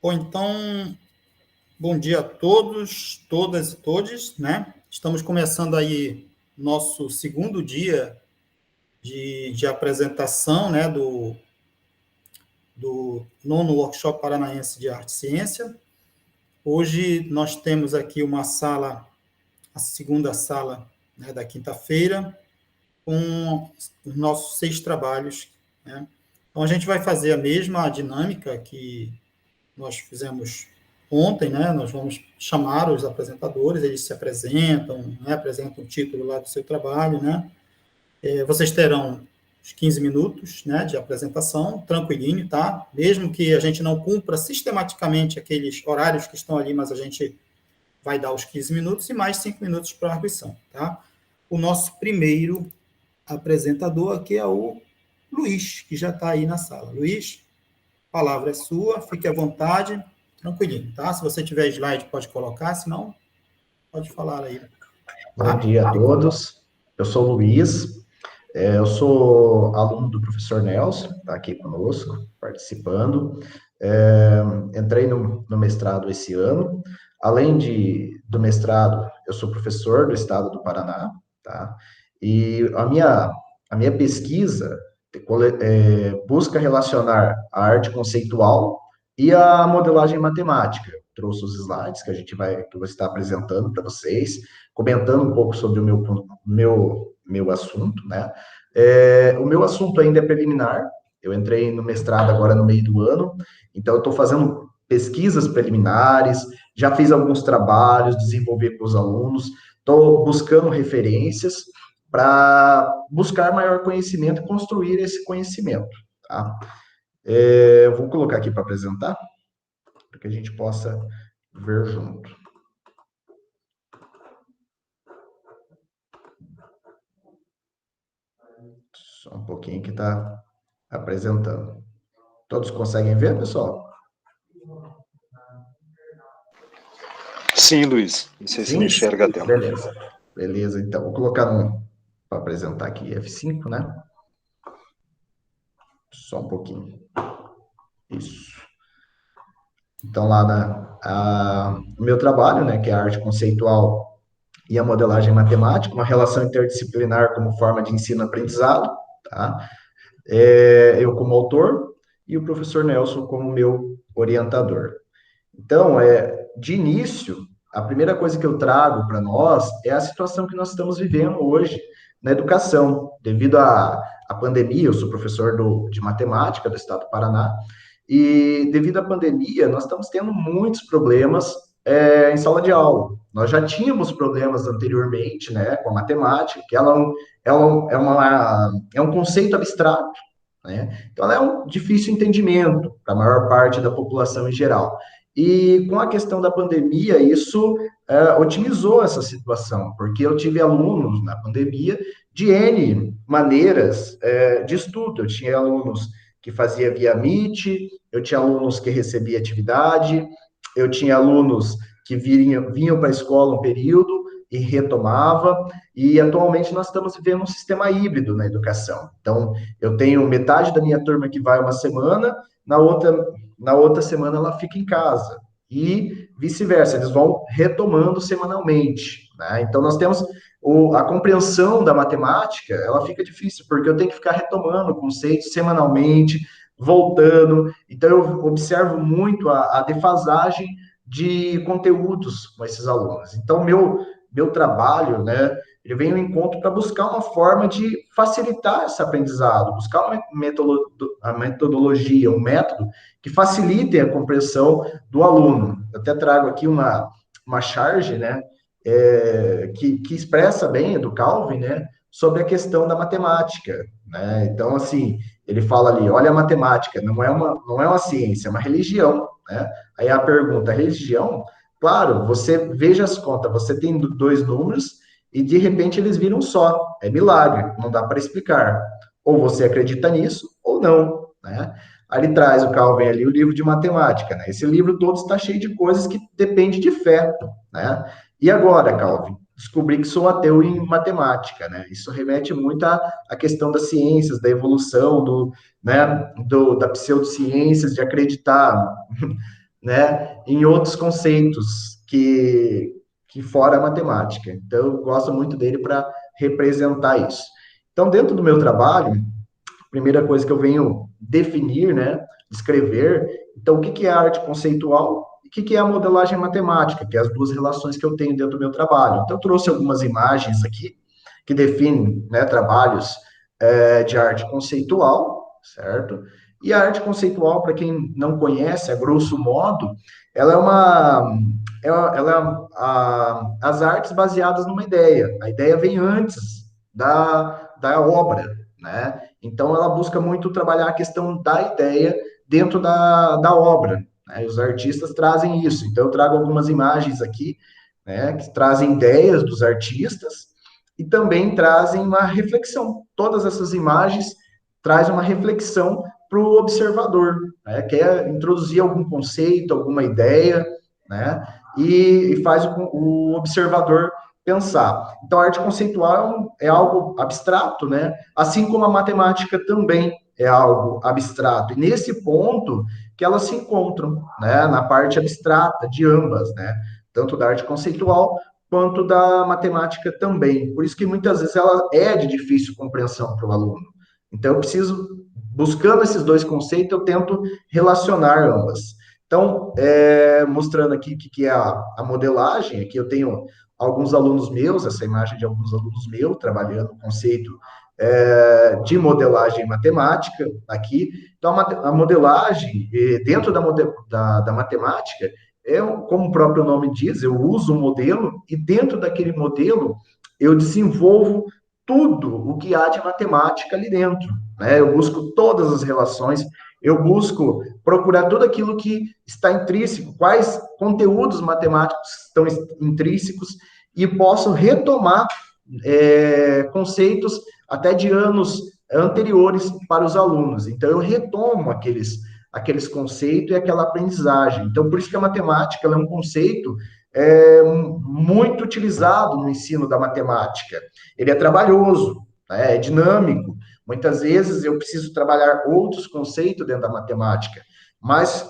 Bom, então, bom dia a todos, todas e todes, né? Estamos começando aí nosso segundo dia de apresentação, né, do nono Workshop Paranaense de Arte e Ciência. Hoje nós temos aqui uma sala, a segunda sala, né, da quinta-feira, com os nossos 6 trabalhos, né? Então, a gente vai fazer a mesma dinâmica que nós fizemos ontem, né? Nós vamos chamar os apresentadores, eles se apresentam, né? Apresentam o título lá do seu trabalho, né? Vocês terão uns 15 minutos, né, de apresentação, tranquilinho, tá? Mesmo que a gente não cumpra sistematicamente aqueles horários que estão ali, mas a gente vai dar os 15 minutos e mais 5 minutos para a arguição, tá? O nosso primeiro apresentador aqui é o Luiz, que já está aí na sala. Luiz, a palavra é sua, fique à vontade, tranquilinho, tá? Se você tiver slide, pode colocar, senão, pode falar aí. Tá? Bom dia a todos, eu sou o Luiz, eu sou aluno do professor Nelson, está aqui conosco, participando. Entrei no mestrado esse ano. Além do mestrado, eu sou professor do estado do Paraná, tá? E a minha pesquisa busca relacionar a arte conceitual e a modelagem matemática. Trouxe os slides que que eu vou estar apresentando para vocês, comentando um pouco sobre o meu assunto, né? O meu assunto ainda é preliminar. Eu entrei no mestrado agora no meio do ano, então eu estou fazendo pesquisas preliminares, já fiz alguns trabalhos, desenvolver com os alunos, estou buscando referências para buscar maior conhecimento e construir esse conhecimento, tá? Eu vou colocar aqui para apresentar, para que a gente possa ver junto. Só um pouquinho que está apresentando. Todos conseguem ver, pessoal? Sim, Luiz. Não sei se me enxerga a tela. Beleza. Beleza, então. Vou colocar para apresentar aqui F5, né? Só um pouquinho. Isso. Então, lá o meu trabalho, né, que é a arte conceitual e a modelagem matemática, uma relação interdisciplinar como forma de ensino-aprendizado, tá? Eu como autor e o professor Nelson como meu orientador. Então, de início, a primeira coisa que eu trago para nós é a situação que nós estamos vivendo hoje na educação. Devido à pandemia, eu sou professor de matemática do estado do Paraná, e devido à pandemia, nós estamos tendo muitos problemas em sala de aula. Nós já tínhamos problemas anteriormente, né, com a matemática, que é um conceito abstrato, né? Então, ela é um difícil entendimento para a maior parte da população em geral. E com a questão da pandemia, isso otimizou essa situação, porque eu tive alunos na pandemia de N maneiras de estudo. Eu tinha alunos que fazia via Meet, eu tinha alunos que recebia atividade, eu tinha alunos que vinham para a escola um período e retomava, e atualmente nós estamos vivendo um sistema híbrido na educação. Então, eu tenho metade da minha turma que vai uma semana, na outra semana ela fica em casa, e vice-versa, eles vão retomando semanalmente, né? Então, nós temos a compreensão da matemática, ela fica difícil, porque eu tenho que ficar retomando conceitos semanalmente, voltando. Então, eu observo muito a defasagem de conteúdos com esses alunos. Então, meu trabalho, né, ele vem ao encontro para buscar uma forma de facilitar esse aprendizado, buscar uma metodologia, um método que facilite a compreensão do aluno. Eu até trago aqui uma charge, né, que expressa bem, do Calvin, né, sobre a questão da matemática, né? Então, assim, ele fala ali, olha, a matemática não é uma ciência, é uma religião, né? Aí a pergunta, religião? Claro, você veja as contas, você tem 2 números e de repente eles viram só, é milagre, não dá para explicar. Ou você acredita nisso, ou não, né? Aí ele traz o Calvin ali o livro de matemática, né? Esse livro todo está cheio de coisas que dependem de fé, né? E agora, Calvin, descobri que sou ateu em matemática, né? Isso remete muito à questão das ciências, da evolução, da pseudociências, de acreditar né, em outros conceitos que fora a matemática. Então, eu gosto muito dele para representar isso. Então, dentro do meu trabalho, a primeira coisa que eu venho definir, né, escrever, então, o que é a arte conceitual e o que é a modelagem matemática, que é as duas relações que eu tenho dentro do meu trabalho. Então, eu trouxe algumas imagens aqui que definem, né, trabalhos de arte conceitual, certo? E a arte conceitual, para quem não conhece, a grosso modo, ela é as artes baseadas numa ideia. A ideia vem antes da obra, né? Então, ela busca muito trabalhar a questão da ideia dentro da obra, né? E os artistas trazem isso. Então, eu trago algumas imagens aqui, né, que trazem ideias dos artistas e também trazem uma reflexão. Todas essas imagens trazem uma reflexão para o observador, né? Quer introduzir algum conceito, alguma ideia, né? E faz o observador pensar. Então, a arte conceitual é algo abstrato, né? Assim como a matemática também é algo abstrato. E nesse ponto que elas se encontram, né? Na parte abstrata de ambas, né? Tanto da arte conceitual quanto da matemática também. Por isso que muitas vezes ela é de difícil compreensão para o aluno. Então, eu preciso, buscando esses dois conceitos, eu tento relacionar ambas. Então, mostrando aqui o que é a modelagem, aqui eu tenho alguns alunos meus, essa imagem de alguns alunos meus, trabalhando o conceito de modelagem matemática aqui. Então, a modelagem, dentro da matemática, como o próprio nome diz, eu uso um modelo e dentro daquele modelo eu desenvolvo tudo o que há de matemática ali dentro, né? Eu busco todas as relações, eu busco procurar tudo aquilo que está intrínseco, quais conteúdos matemáticos estão intrínsecos e posso retomar conceitos até de anos anteriores para os alunos. Então, eu retomo aqueles conceitos e aquela aprendizagem. Então, por isso que a matemática ela é um conceito muito utilizado no ensino da matemática. Ele é trabalhoso, né? É dinâmico. Muitas vezes eu preciso trabalhar outros conceitos dentro da matemática, mas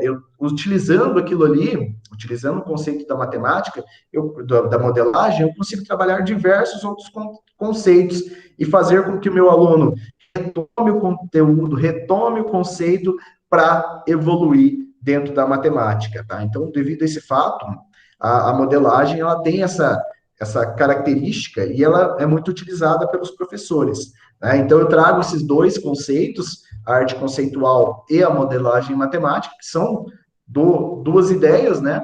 eu utilizando aquilo ali, utilizando o conceito da matemática, da modelagem, eu consigo trabalhar diversos outros conceitos e fazer com que o meu aluno retome o conteúdo, retome o conceito para evoluir dentro da matemática, tá? Então, devido a esse fato, a modelagem ela tem essa característica e ela é muito utilizada pelos professores, né? Então, eu trago esses dois conceitos, a arte conceitual e a modelagem matemática, que são duas ideias, né,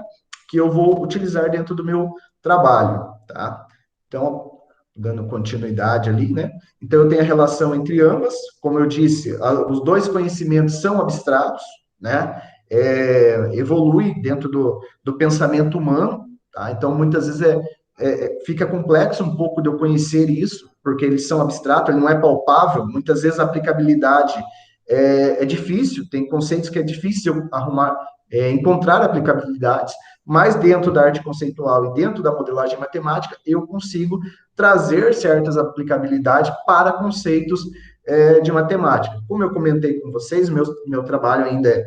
que eu vou utilizar dentro do meu trabalho, tá? Então, dando continuidade ali, né? Então, eu tenho a relação entre ambas, como eu disse, os dois conhecimentos são abstratos, né? Evolui dentro do pensamento humano, tá? Então, muitas vezes fica complexo um pouco de eu conhecer isso, porque eles são abstratos, ele não é palpável, muitas vezes a aplicabilidade é difícil, tem conceitos que é difícil arrumar, encontrar aplicabilidades, mas dentro da arte conceitual e dentro da modelagem matemática, eu consigo trazer certas aplicabilidades para conceitos de matemática. Como eu comentei com vocês, meu trabalho ainda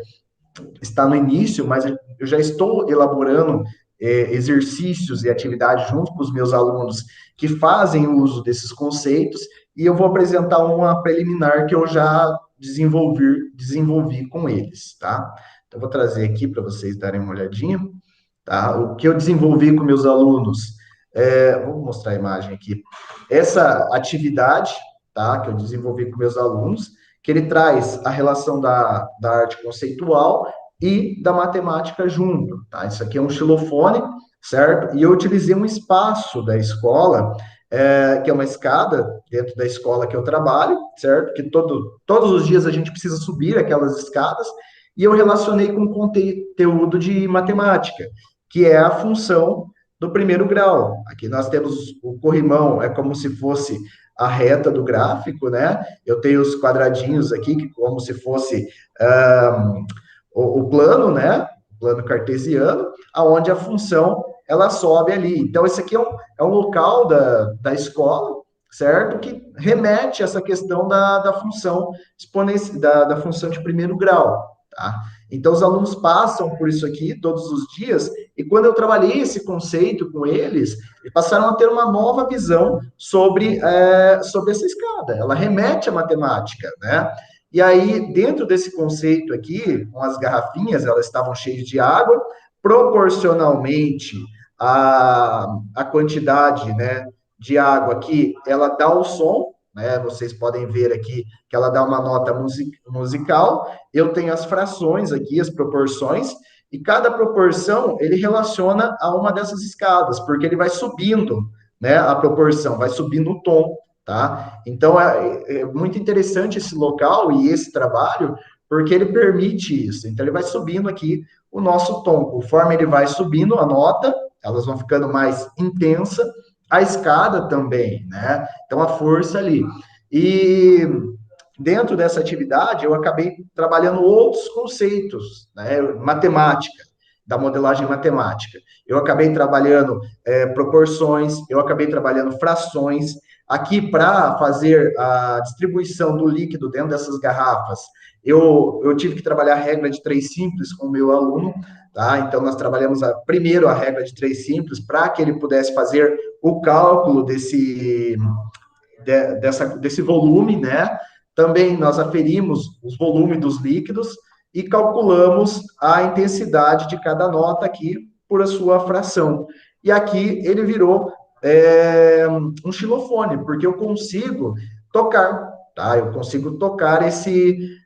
está no início, mas eu já estou elaborando exercícios e atividades junto com os meus alunos que fazem uso desses conceitos, e eu vou apresentar uma preliminar que eu já desenvolvi com eles, tá? Então, eu vou trazer aqui para vocês darem uma olhadinha, tá? O que eu desenvolvi com meus alunos, vou mostrar a imagem aqui, essa atividade, tá? Que eu desenvolvi com meus alunos, que ele traz a relação da arte conceitual e da matemática junto, tá? Isso aqui é um xilofone, certo? E eu utilizei um espaço da escola, que é uma escada dentro da escola que eu trabalho, certo? Que todos os dias a gente precisa subir aquelas escadas, e eu relacionei com conteúdo de matemática, que é a função do primeiro grau. Aqui nós temos o corrimão, é como se fosse a reta do gráfico, né? Eu tenho os quadradinhos aqui, que como se fosse o plano, né? O plano cartesiano, aonde a função ela sobe ali. Então, esse aqui é um local da escola, certo? Que remete a essa questão da função exponencial, da função de primeiro grau. tá? Então, os alunos passam por isso aqui todos os dias, e quando eu trabalhei esse conceito com eles, passaram a ter uma nova visão sobre essa escada. Ela remete à matemática, né? E aí, dentro desse conceito aqui, com as garrafinhas, elas estavam cheias de água, proporcionalmente à quantidade, né, de água aqui, ela dá o som, né? Vocês podem ver aqui que ela dá uma nota musical. Eu tenho as frações aqui, as proporções, e cada proporção ele relaciona a uma dessas escadas, porque ele vai subindo, né, a proporção, vai subindo o tom, tá? Então é muito interessante esse local e esse trabalho, porque ele permite isso. Então ele vai subindo aqui o nosso tom, conforme ele vai subindo a nota, elas vão ficando mais intensa, a escada também, né? Então a força ali. E dentro dessa atividade, eu acabei trabalhando outros conceitos, né? Matemática, da modelagem matemática. Eu acabei trabalhando proporções, eu acabei trabalhando frações. Aqui, para fazer a distribuição do líquido dentro dessas garrafas, eu tive que trabalhar a regra de 3 simples com o meu aluno, tá? Então, nós trabalhamos primeiro a regra de 3 simples para que ele pudesse fazer o cálculo desse volume, né? Também nós aferimos os volumes dos líquidos e calculamos a intensidade de cada nota aqui por a sua fração. E aqui ele virou um xilofone, porque eu consigo tocar, tá? Eu consigo tocar esse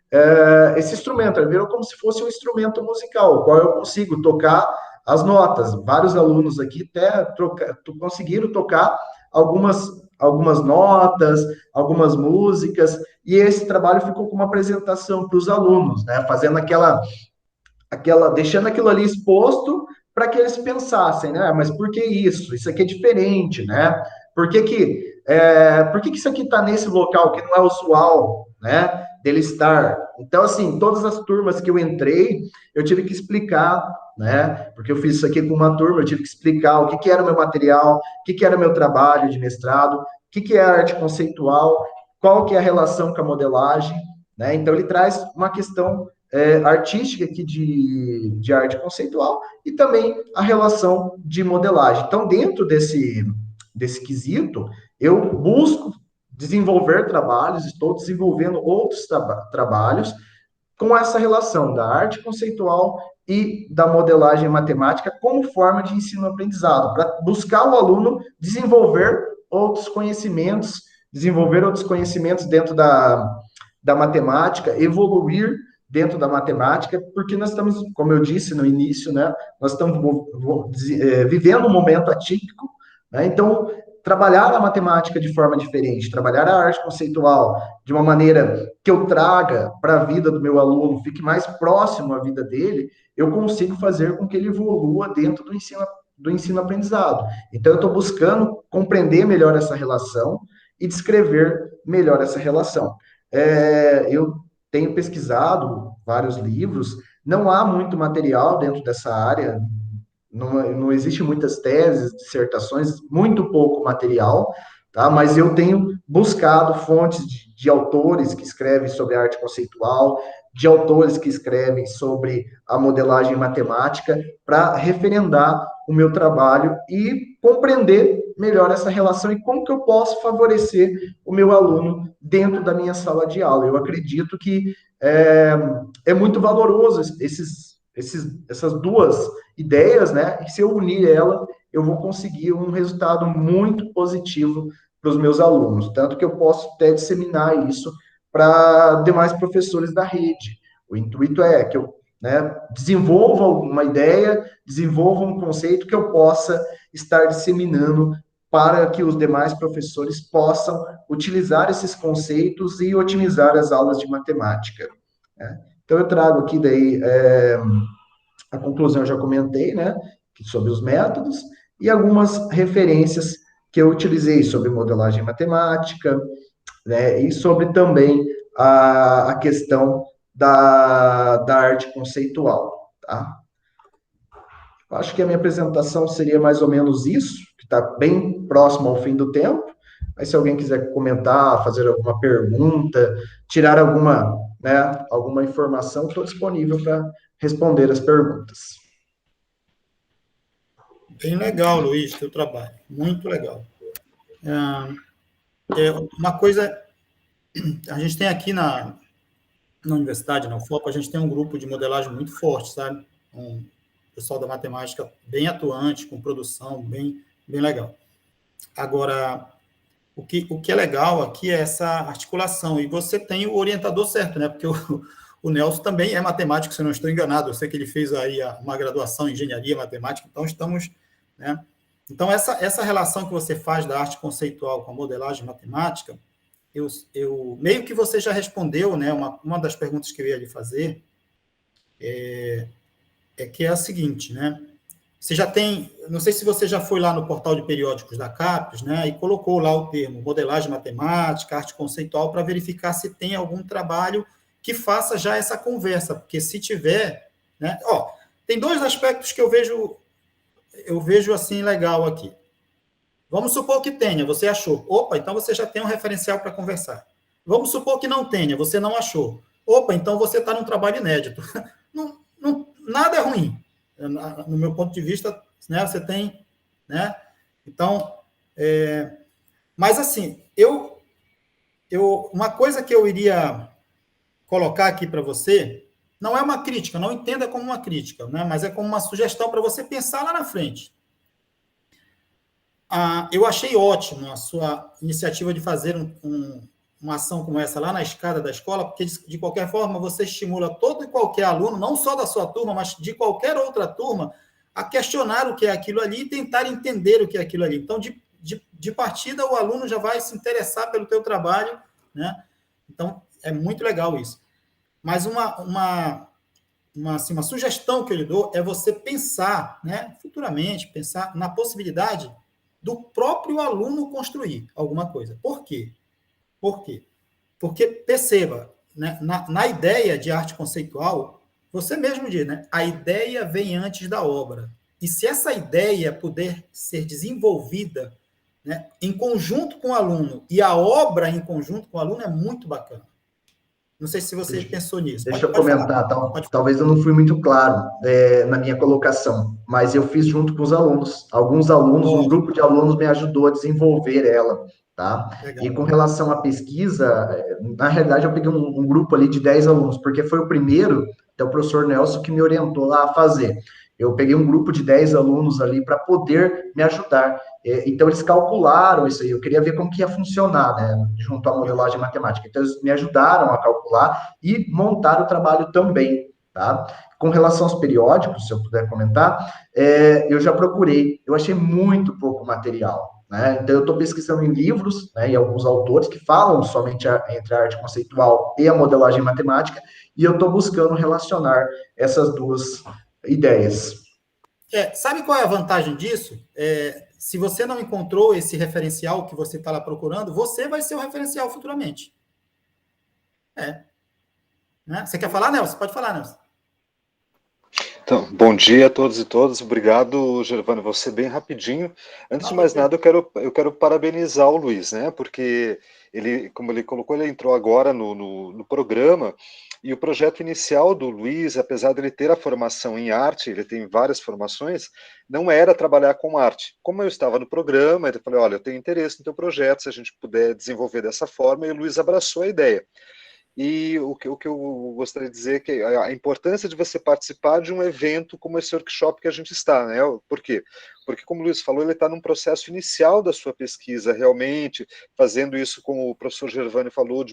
instrumento. Ele virou como se fosse um instrumento musical, o qual eu consigo tocar as notas. Vários alunos aqui até conseguiram tocar algumas notas, algumas músicas, e esse trabalho ficou como uma apresentação para os alunos, né? Fazendo deixando aquilo ali exposto para que eles pensassem, né? Mas por que isso? Isso aqui é diferente, né? Por que isso aqui está nesse local que não é usual, né? Dele estar. Então, assim, todas as turmas que eu entrei, eu tive que explicar, né? Porque eu fiz isso aqui com uma turma, eu tive que explicar o que era o meu material, o que era o meu trabalho de mestrado, o que é a arte conceitual, qual que é a relação com a modelagem, né? Então, ele traz uma questão artística aqui de arte conceitual e também a relação de modelagem. Então, dentro desse quesito, eu busco desenvolver trabalhos, estou desenvolvendo outros trabalhos com essa relação da arte conceitual e da modelagem matemática como forma de ensino-aprendizado, para buscar o aluno desenvolver outros conhecimentos dentro da matemática, evoluir dentro da matemática, porque nós estamos, como eu disse no início, né, nós estamos vivendo um momento atípico, né? Então, trabalhar a matemática de forma diferente, trabalhar a arte conceitual de uma maneira que eu traga para a vida do meu aluno, fique mais próximo à vida dele, eu consigo fazer com que ele evolua dentro do ensino-aprendizado. Então, eu estou buscando compreender melhor essa relação e descrever melhor essa relação. Eu tenho pesquisado vários livros, não há muito material dentro dessa área, não existe muitas teses, dissertações, muito pouco material, tá? Mas eu tenho buscado fontes de autores que escrevem sobre arte conceitual, de autores que escrevem sobre a modelagem matemática, para referendar o meu trabalho e compreender melhor essa relação e como que eu posso favorecer o meu aluno dentro da minha sala de aula. Eu acredito que é muito valoroso essas duas ideias, né? E se eu unir ela, eu vou conseguir um resultado muito positivo para os meus alunos. Tanto que eu posso até disseminar isso para demais professores da rede. O intuito é que eu, né, desenvolva uma ideia, desenvolva um conceito que eu possa estar disseminando para que os demais professores possam utilizar esses conceitos e otimizar as aulas de matemática, né? Então, eu trago aqui daí a conclusão, eu já comentei, né, sobre os métodos, e algumas referências que eu utilizei sobre modelagem matemática, né, e sobre também a questão da arte conceitual, tá? Eu acho que a minha apresentação seria mais ou menos isso, que está bem próximo ao fim do tempo, mas se alguém quiser comentar, fazer alguma pergunta, tirar alguma né, alguma informação, estou disponível para responder as perguntas. Bem legal, Luiz, teu trabalho. Muito legal. Uma coisa, a gente tem aqui na universidade, na UFOP, a gente tem um grupo de modelagem muito forte, sabe? Um pessoal da matemática bem atuante, com produção bem legal. Agora, o que é legal aqui é essa articulação, e você tem o orientador certo, né? Porque o Nelson também é matemático, se eu não estou enganado, eu sei que ele fez aí uma graduação em engenharia matemática, então estamos, né? Então, essa relação que você faz da arte conceitual com a modelagem matemática, eu meio que você já respondeu, né? Uma das perguntas que eu ia lhe fazer é que é a seguinte, né? Você já tem, não sei se você já foi lá no portal de periódicos da CAPES, né, e colocou lá o termo modelagem matemática, arte conceitual, para verificar se tem algum trabalho que faça já essa conversa, porque se tiver, né, tem dois aspectos que eu vejo assim legal aqui. Vamos supor que tenha, você achou. Opa, então você já tem um referencial para conversar. Vamos supor que não tenha, você não achou. Opa, então você está num trabalho inédito. Nada é ruim. No meu ponto de vista, né, você tem, né? Então, mas assim, uma coisa que eu iria colocar aqui para você, não é uma crítica, não entenda como uma crítica, né? Mas é como uma sugestão para você pensar lá na frente. Eu achei ótimo a sua iniciativa de fazer uma ação como essa lá na escada da escola, porque, de qualquer forma, você estimula todo e qualquer aluno, não só da sua turma, mas de qualquer outra turma, a questionar o que é aquilo ali e tentar entender o que é aquilo ali. Então, de partida, o aluno já vai se interessar pelo teu trabalho, né? Então, é muito legal isso. Mas uma sugestão que eu lhe dou é você pensar, né, futuramente, pensar na possibilidade do próprio aluno construir alguma coisa. Por quê? Por quê? Porque, perceba, né, na ideia de arte conceitual, você mesmo diz, né, a ideia vem antes da obra. E se essa ideia puder ser desenvolvida, né, em conjunto com o aluno, e a obra em conjunto com o aluno, é muito bacana. Não sei se você pensou nisso. Deixa eu Pode falar. comentar, talvez eu não fui muito claro na minha colocação, mas eu fiz junto com os alunos. Alguns alunos, um grupo de alunos me ajudou a desenvolver ela, tá? Legal. E com relação à pesquisa, na realidade eu peguei um grupo ali de 10 alunos, porque foi o primeiro, então o professor Nelson que me orientou lá a fazer. Eu peguei um grupo de 10 alunos ali para poder me ajudar. Então, eles calcularam isso aí. Eu queria ver como que ia funcionar, né, junto à modelagem matemática. Então, eles me ajudaram a calcular e montar o trabalho também, tá? Com relação aos periódicos, se eu puder comentar, eu já procurei. Eu achei muito pouco material, né? Então, eu estou pesquisando em livros, né, e alguns autores que falam somente entre a arte conceitual e a modelagem matemática, e eu estou buscando relacionar essas duas ideias. Sabe qual é a vantagem disso? Se você não encontrou esse referencial que você está lá procurando, você vai ser o referencial futuramente. Né? Você quer falar, Nelson? Pode falar, Nelson. Então, bom dia a todos e todas. Obrigado, Gervânio. Você bem rapidinho. Antes de mais nada, eu quero parabenizar o Luiz, né? Porque ele, como ele colocou, ele entrou agora no programa, e o projeto inicial do Luiz, apesar de ele ter a formação em arte, ele tem várias formações, não era trabalhar com arte. Como eu estava no programa, ele falou: olha, eu tenho interesse no teu projeto, se a gente puder desenvolver dessa forma, e o Luiz abraçou a ideia. E o que eu gostaria de dizer é que a importância de você participar de um evento como esse workshop que a gente está, né? Por quê? Porque, como o Luiz falou, ele está num processo inicial da sua pesquisa, realmente, fazendo isso, como o professor Gervânio falou,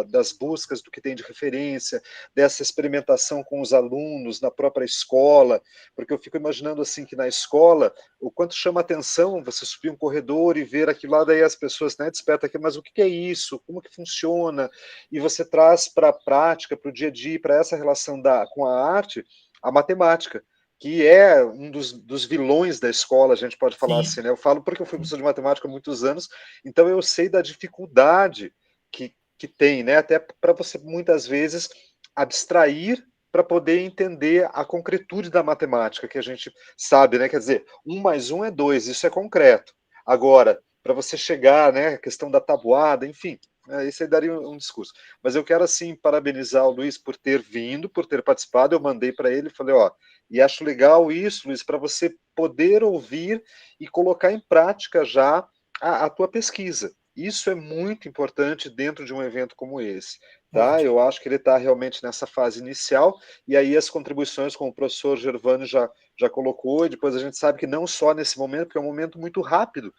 das buscas do que tem de referência, dessa experimentação com os alunos na própria escola, porque eu fico imaginando assim que na escola, o quanto chama atenção você subir um corredor e ver aquilo lá, daí as pessoas, né, despertam aqui, mas o que é isso? Como que funciona? E você traz para a prática, para o dia a dia, para essa relação com a arte, a matemática, que é um dos vilões da escola, a gente pode falar assim, né? Eu falo porque eu fui professor de matemática há muitos anos, então eu sei da dificuldade que tem, né? Até para você, muitas vezes, abstrair para poder entender a concretude da matemática, que a gente sabe, né? Quer dizer, 1 mais 1 é 2, isso é concreto. Agora, para você chegar, né, a questão da tabuada, enfim, Isso aí daria um discurso. Mas eu quero, assim, parabenizar o Luiz por ter vindo, por ter participado. Eu mandei para ele e falei, ó, e acho legal isso, Luiz, para você poder ouvir e colocar em prática já a tua pesquisa. Isso é muito importante dentro de um evento como esse. Tá? Ótimo. Eu acho que ele está realmente nessa fase inicial, e aí as contribuições, como o professor Gervânio já colocou, e depois a gente sabe que não só nesse momento, porque é um momento muito rápido,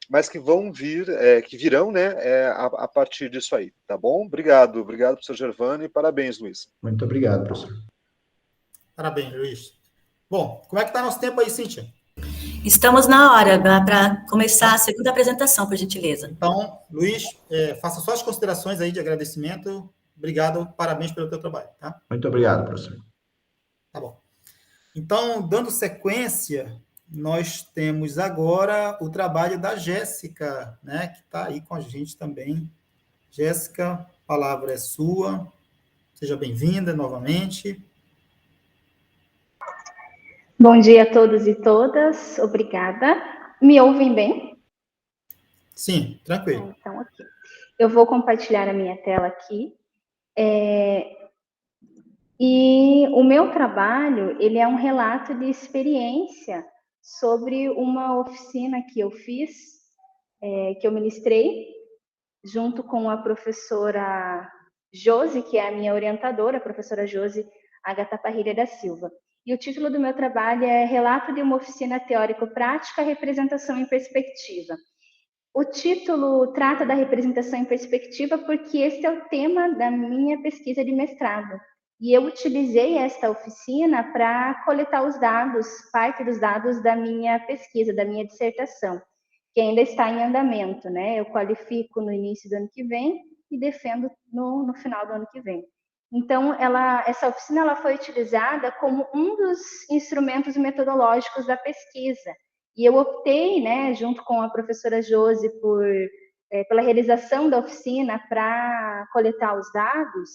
mas que vão vir, que virão, né, a partir disso aí, tá bom? Obrigado, professor Gervânio, e parabéns, Luiz. Muito obrigado, professor. Parabéns, Luiz. Bom, como é que está nosso tempo aí, Cíntia? Estamos na hora para começar a segunda apresentação, por gentileza. Então, Luiz, faça só as considerações aí de agradecimento. Obrigado, parabéns pelo teu trabalho, tá? Muito obrigado, professor. Tá bom. Então, dando sequência, nós temos agora o trabalho da Jéssica, né, que está aí com a gente também. Jéssica, a palavra é sua. Seja bem-vinda novamente. Bom dia a todos e todas. Obrigada. Me ouvem bem? Sim, tranquilo. Então, ok. Eu vou compartilhar a minha tela aqui. E o meu trabalho, ele é um relato de experiência sobre uma oficina que eu fiz, que eu ministrei, junto com a professora Josi, que é a minha orientadora, a professora Josi Agatha Parrilha da Silva. E o título do meu trabalho é Relato de uma oficina teórico-prática, representação em perspectiva. O título trata da representação em perspectiva porque esse é o tema da minha pesquisa de mestrado. E eu utilizei esta oficina para coletar os dados, parte dos dados da minha pesquisa, da minha dissertação, que ainda está em andamento, né? Eu qualifico no início do ano que vem e defendo no final do ano que vem. Então, essa oficina ela foi utilizada como um dos instrumentos metodológicos da pesquisa. E eu optei, né, junto com a professora Josi, pela realização da oficina para coletar os dados,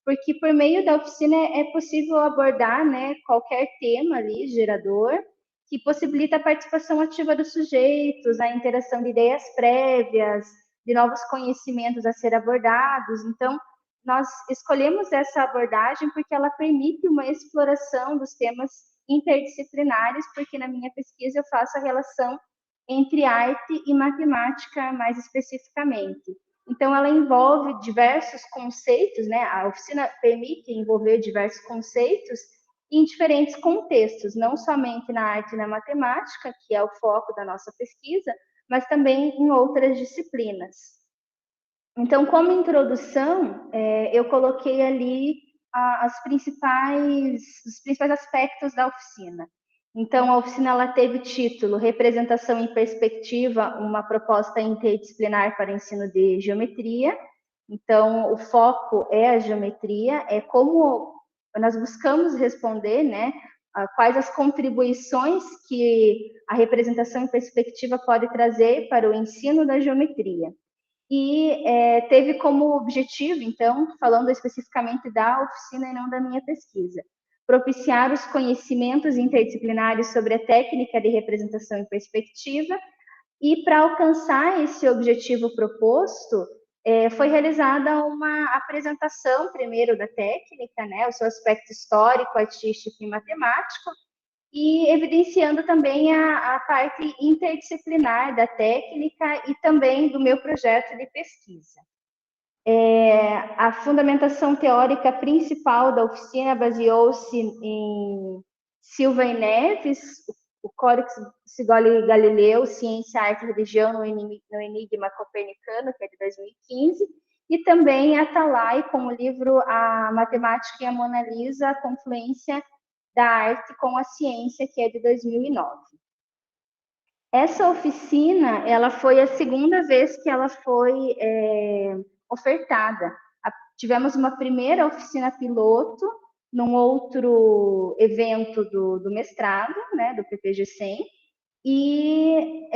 porque por meio da oficina é possível abordar, né, qualquer tema ali, gerador, que possibilita a participação ativa dos sujeitos, a interação de ideias prévias, de novos conhecimentos a ser abordados. Então, nós escolhemos essa abordagem porque ela permite uma exploração dos temas interdisciplinares, porque na minha pesquisa eu faço a relação entre arte e matemática mais especificamente. Então, ela envolve diversos conceitos, né? A oficina permite envolver diversos conceitos em diferentes contextos, não somente na arte e na matemática, que é o foco da nossa pesquisa, mas também em outras disciplinas. Então, como introdução, eu coloquei ali os principais aspectos da oficina. Então, a oficina ela teve título Representação em Perspectiva, uma proposta interdisciplinar para ensino de geometria. Então, o foco é a geometria, é como nós buscamos responder, né, quais as contribuições que a representação em perspectiva pode trazer para o ensino da geometria. E teve como objetivo, então, falando especificamente da oficina e não da minha pesquisa, propiciar os conhecimentos interdisciplinares sobre a técnica de representação em perspectiva, e para alcançar esse objetivo proposto, foi realizada uma apresentação, primeiro, da técnica, né, o seu aspecto histórico, artístico e matemático, e evidenciando também a parte interdisciplinar da técnica e também do meu projeto de pesquisa. A fundamentação teórica principal da oficina baseou-se em Silva e Neves, o Códex Sigoli Galileu, Ciência, Arte e Religião no Enigma Copernicano, que é de 2015, e também Atalay, com o livro A Matemática e a Mona Lisa, a Confluência da Arte com a Ciência, que é de 2009. Essa oficina, ela foi a segunda vez que ela foi ofertada. Tivemos uma primeira oficina piloto num outro evento do mestrado, né, do PPG-100, e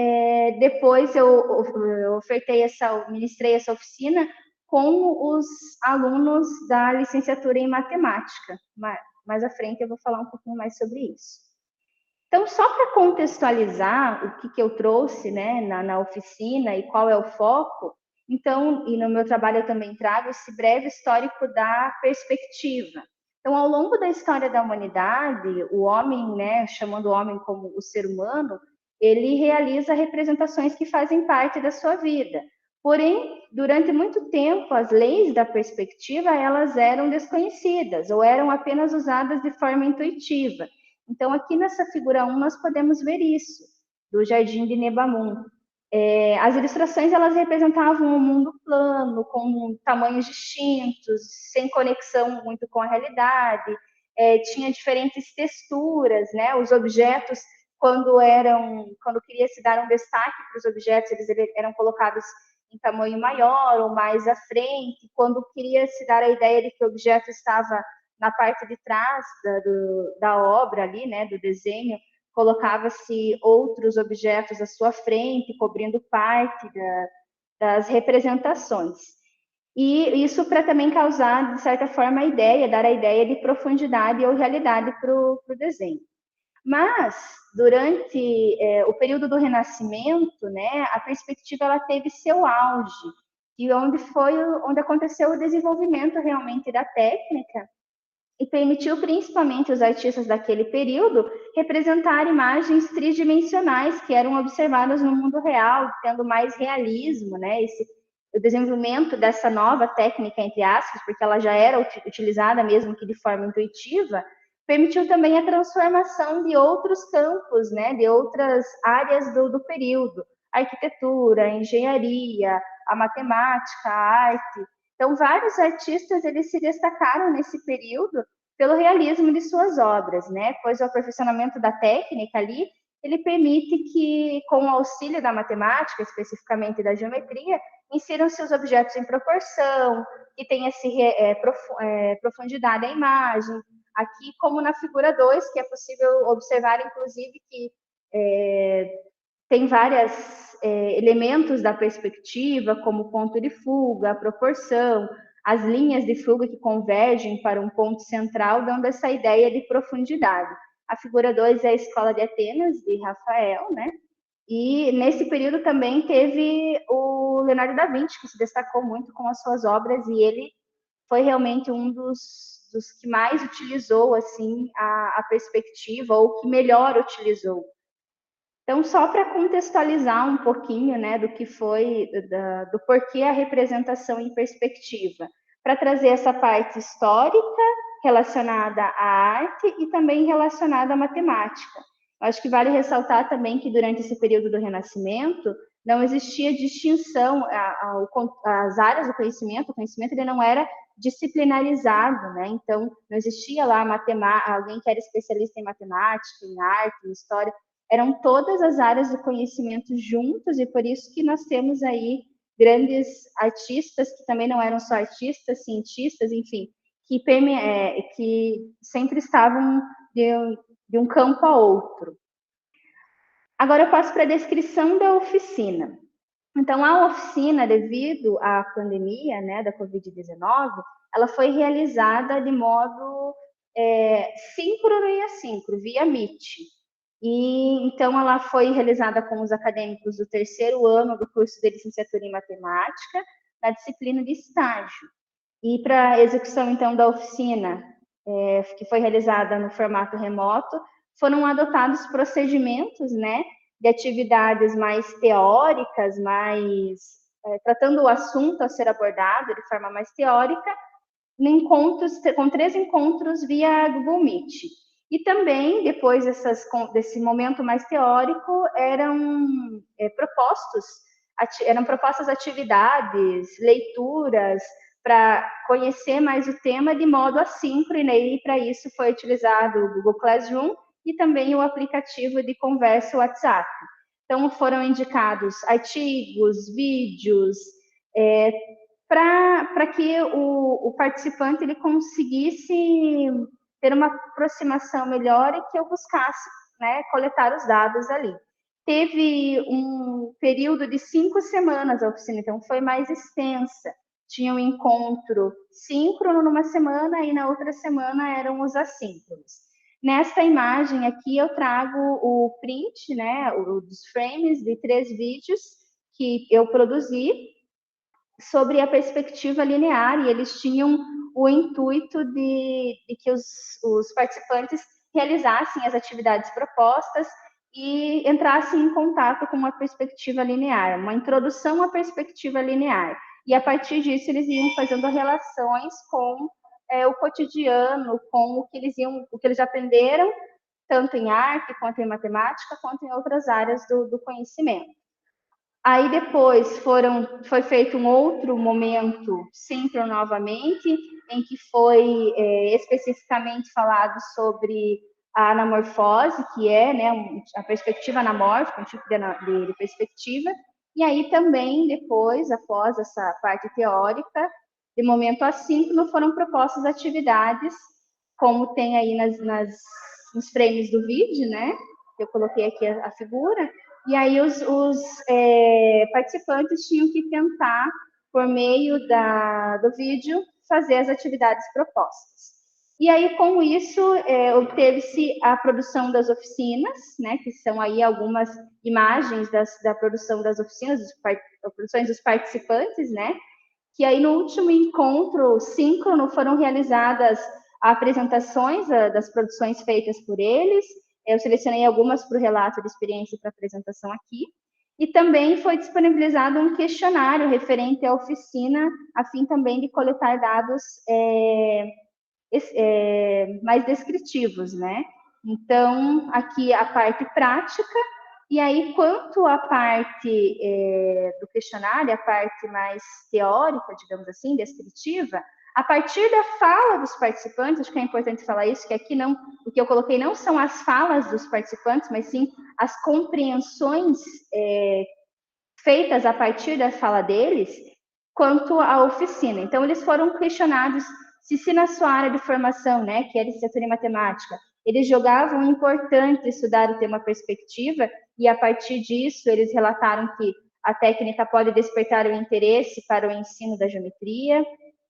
depois eu ministrei essa oficina com os alunos da licenciatura em matemática. Mais à frente eu vou falar um pouquinho mais sobre isso. Então, só para contextualizar o que eu trouxe, né, na oficina e qual é o foco, Então, e no meu trabalho eu também trago esse breve histórico da perspectiva. Então, ao longo da história da humanidade, o homem, né, chamando o homem como o ser humano, ele realiza representações que fazem parte da sua vida. Porém, durante muito tempo, as leis da perspectiva, elas eram desconhecidas ou eram apenas usadas de forma intuitiva. Então, aqui nessa figura 1, nós podemos ver isso, do Jardim de Nebamun. As ilustrações, elas representavam um mundo plano, com tamanhos distintos, sem conexão muito com a realidade, tinha diferentes texturas, né? Os objetos, quando queria se dar um destaque para os objetos, eles eram colocados em tamanho maior ou mais à frente, quando queria se dar a ideia de que o objeto estava na parte de trás da obra ali, né, do desenho, colocava-se outros objetos à sua frente, cobrindo parte das representações. E isso para também causar, de certa forma, dar a ideia de profundidade ou realidade para o desenho. Mas, durante o período do Renascimento, né, a perspectiva ela teve seu auge, e onde aconteceu o desenvolvimento realmente da técnica, e permitiu principalmente os artistas daquele período representar imagens tridimensionais que eram observadas no mundo real, tendo mais realismo, né? O desenvolvimento dessa nova técnica, entre aspas, porque ela já era utilizada mesmo que de forma intuitiva, permitiu também a transformação de outros campos, né? De outras áreas do período, a arquitetura, a engenharia, a matemática, a arte. Então, vários artistas eles se destacaram nesse período pelo realismo de suas obras, né? Pois o aperfeiçoamento da técnica ali, ele permite que, com o auxílio da matemática, especificamente da geometria, insiram-se os objetos em proporção, que tenha profundidade a imagem. Aqui, como na figura 2, que é possível observar, inclusive, que tem vários elementos da perspectiva, como ponto de fuga, a proporção, as linhas de fuga que convergem para um ponto central, dando essa ideia de profundidade. A figura 2 é a Escola de Atenas, de Rafael, né? E nesse período também teve o Leonardo da Vinci, que se destacou muito com as suas obras, e ele foi realmente um dos que mais utilizou assim a perspectiva, ou que melhor utilizou. Então, só para contextualizar um pouquinho, né, do que foi, do porquê a representação em perspectiva, para trazer essa parte histórica relacionada à arte e também relacionada à matemática. Eu acho que vale ressaltar também que durante esse período do Renascimento não existia distinção, as áreas do conhecimento, o conhecimento ele não era disciplinarizado, né? Então, não existia lá alguém que era especialista em matemática, em arte, em história. Eram todas as áreas do conhecimento juntos, e por isso que nós temos aí grandes artistas, que também não eram só artistas, cientistas, enfim, que sempre estavam de um campo a outro. Agora eu passo para a descrição da oficina. Então, a oficina, devido à pandemia, né, da Covid-19, ela foi realizada de modo síncrono e assíncrono, via Meet. E então ela foi realizada com os acadêmicos do terceiro ano do curso de licenciatura em matemática, na disciplina de estágio. E para a execução então da oficina, que foi realizada no formato remoto, foram adotados procedimentos, né, de atividades mais teóricas, tratando o assunto a ser abordado de forma mais teórica, com 3 encontros via Google Meet. E também, depois desse momento mais teórico, eram propostas atividades, leituras, para conhecer mais o tema de modo assíncrono, e para isso foi utilizado o Google Classroom e também o aplicativo de conversa WhatsApp. Então, foram indicados artigos, vídeos, para que o participante ele conseguisse ter uma aproximação melhor e que eu buscasse, né, coletar os dados ali. Teve um período de 5 semanas a oficina, então foi mais extensa. Tinha um encontro síncrono numa semana e na outra semana eram os assíncronos. Nesta imagem aqui eu trago o print, né, dos frames de 3 vídeos que eu produzi, sobre a perspectiva linear, e eles tinham o intuito de que os participantes realizassem as atividades propostas e entrassem em contato com uma perspectiva linear, uma introdução à perspectiva linear. E a partir disso eles iam fazendo relações com o cotidiano, com o que eles aprenderam, tanto em arte, quanto em matemática, quanto em outras áreas do conhecimento. Aí depois foi feito um outro momento síncrono novamente, em que foi especificamente falado sobre a anamorfose, que é, né, a perspectiva anamórfica, um tipo de perspectiva. E aí também depois, após essa parte teórica, de momento assíncrono, foram propostas atividades, como tem aí nos frames do vídeo, né? Eu coloquei aqui a figura. E aí os participantes tinham que tentar, por meio do vídeo, fazer as atividades propostas. E aí, com isso, obteve-se a produção das oficinas, né, que são aí algumas imagens da produção das oficinas, das produções dos participantes, né, que aí no último encontro síncrono foram realizadas apresentações das produções feitas por eles. Eu selecionei algumas para o relato de experiência e para apresentação aqui. E também foi disponibilizado um questionário referente à oficina, a fim também de coletar dados mais descritivos, né? Então, aqui a parte prática, e aí, quanto à parte do questionário, a parte mais teórica, digamos assim, descritiva, a partir da fala dos participantes, acho que é importante falar isso, que aqui não, o que eu coloquei não são as falas dos participantes, mas sim as compreensões feitas a partir da fala deles, quanto à oficina. Então, eles foram questionados se na sua área de formação, né, que é licenciatura em matemática, eles julgavam importante estudar o tema perspectiva, e a partir disso eles relataram que a técnica pode despertar o interesse para o ensino da geometria,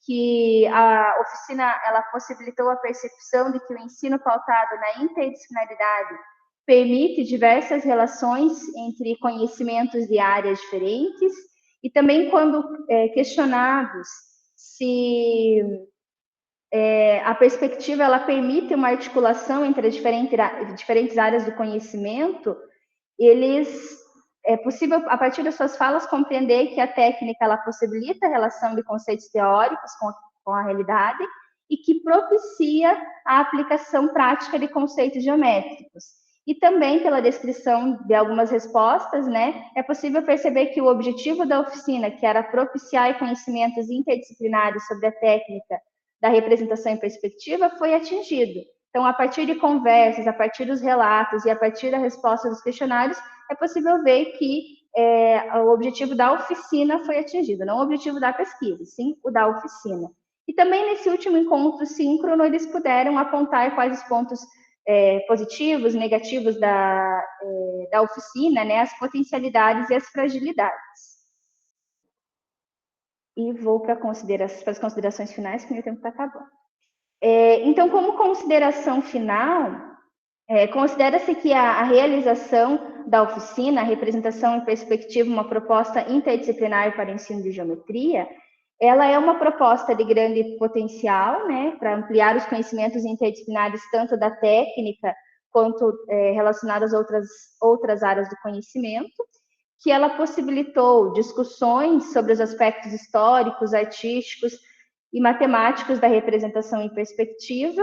que a oficina ela possibilitou a percepção de que o ensino pautado na interdisciplinaridade permite diversas relações entre conhecimentos de áreas diferentes, e também quando questionados se a perspectiva ela permite uma articulação entre as diferentes áreas do conhecimento, é possível, a partir das suas falas, compreender que a técnica ela possibilita a relação de conceitos teóricos com a realidade e que propicia a aplicação prática de conceitos geométricos. E também, pela descrição de algumas respostas, né, é possível perceber que o objetivo da oficina, que era propiciar conhecimentos interdisciplinares sobre a técnica da representação em perspectiva, foi atingido. Então, a partir de conversas, a partir dos relatos e a partir da resposta dos questionários, é possível ver que o objetivo da oficina foi atingido, não o objetivo da pesquisa, sim o da oficina. E também nesse último encontro síncrono, eles puderam apontar quais os pontos positivos, negativos da oficina, né, as potencialidades e as fragilidades. E vou para as considerações finais, que meu tempo está acabando. Então, como consideração final, considera-se que a realização da oficina, a representação em perspectiva, uma proposta interdisciplinar para o ensino de geometria, ela é uma proposta de grande potencial, né, para ampliar os conhecimentos interdisciplinares, tanto da técnica quanto relacionadas a outras áreas do conhecimento, que ela possibilitou discussões sobre os aspectos históricos, artísticos e matemáticos da representação em perspectiva,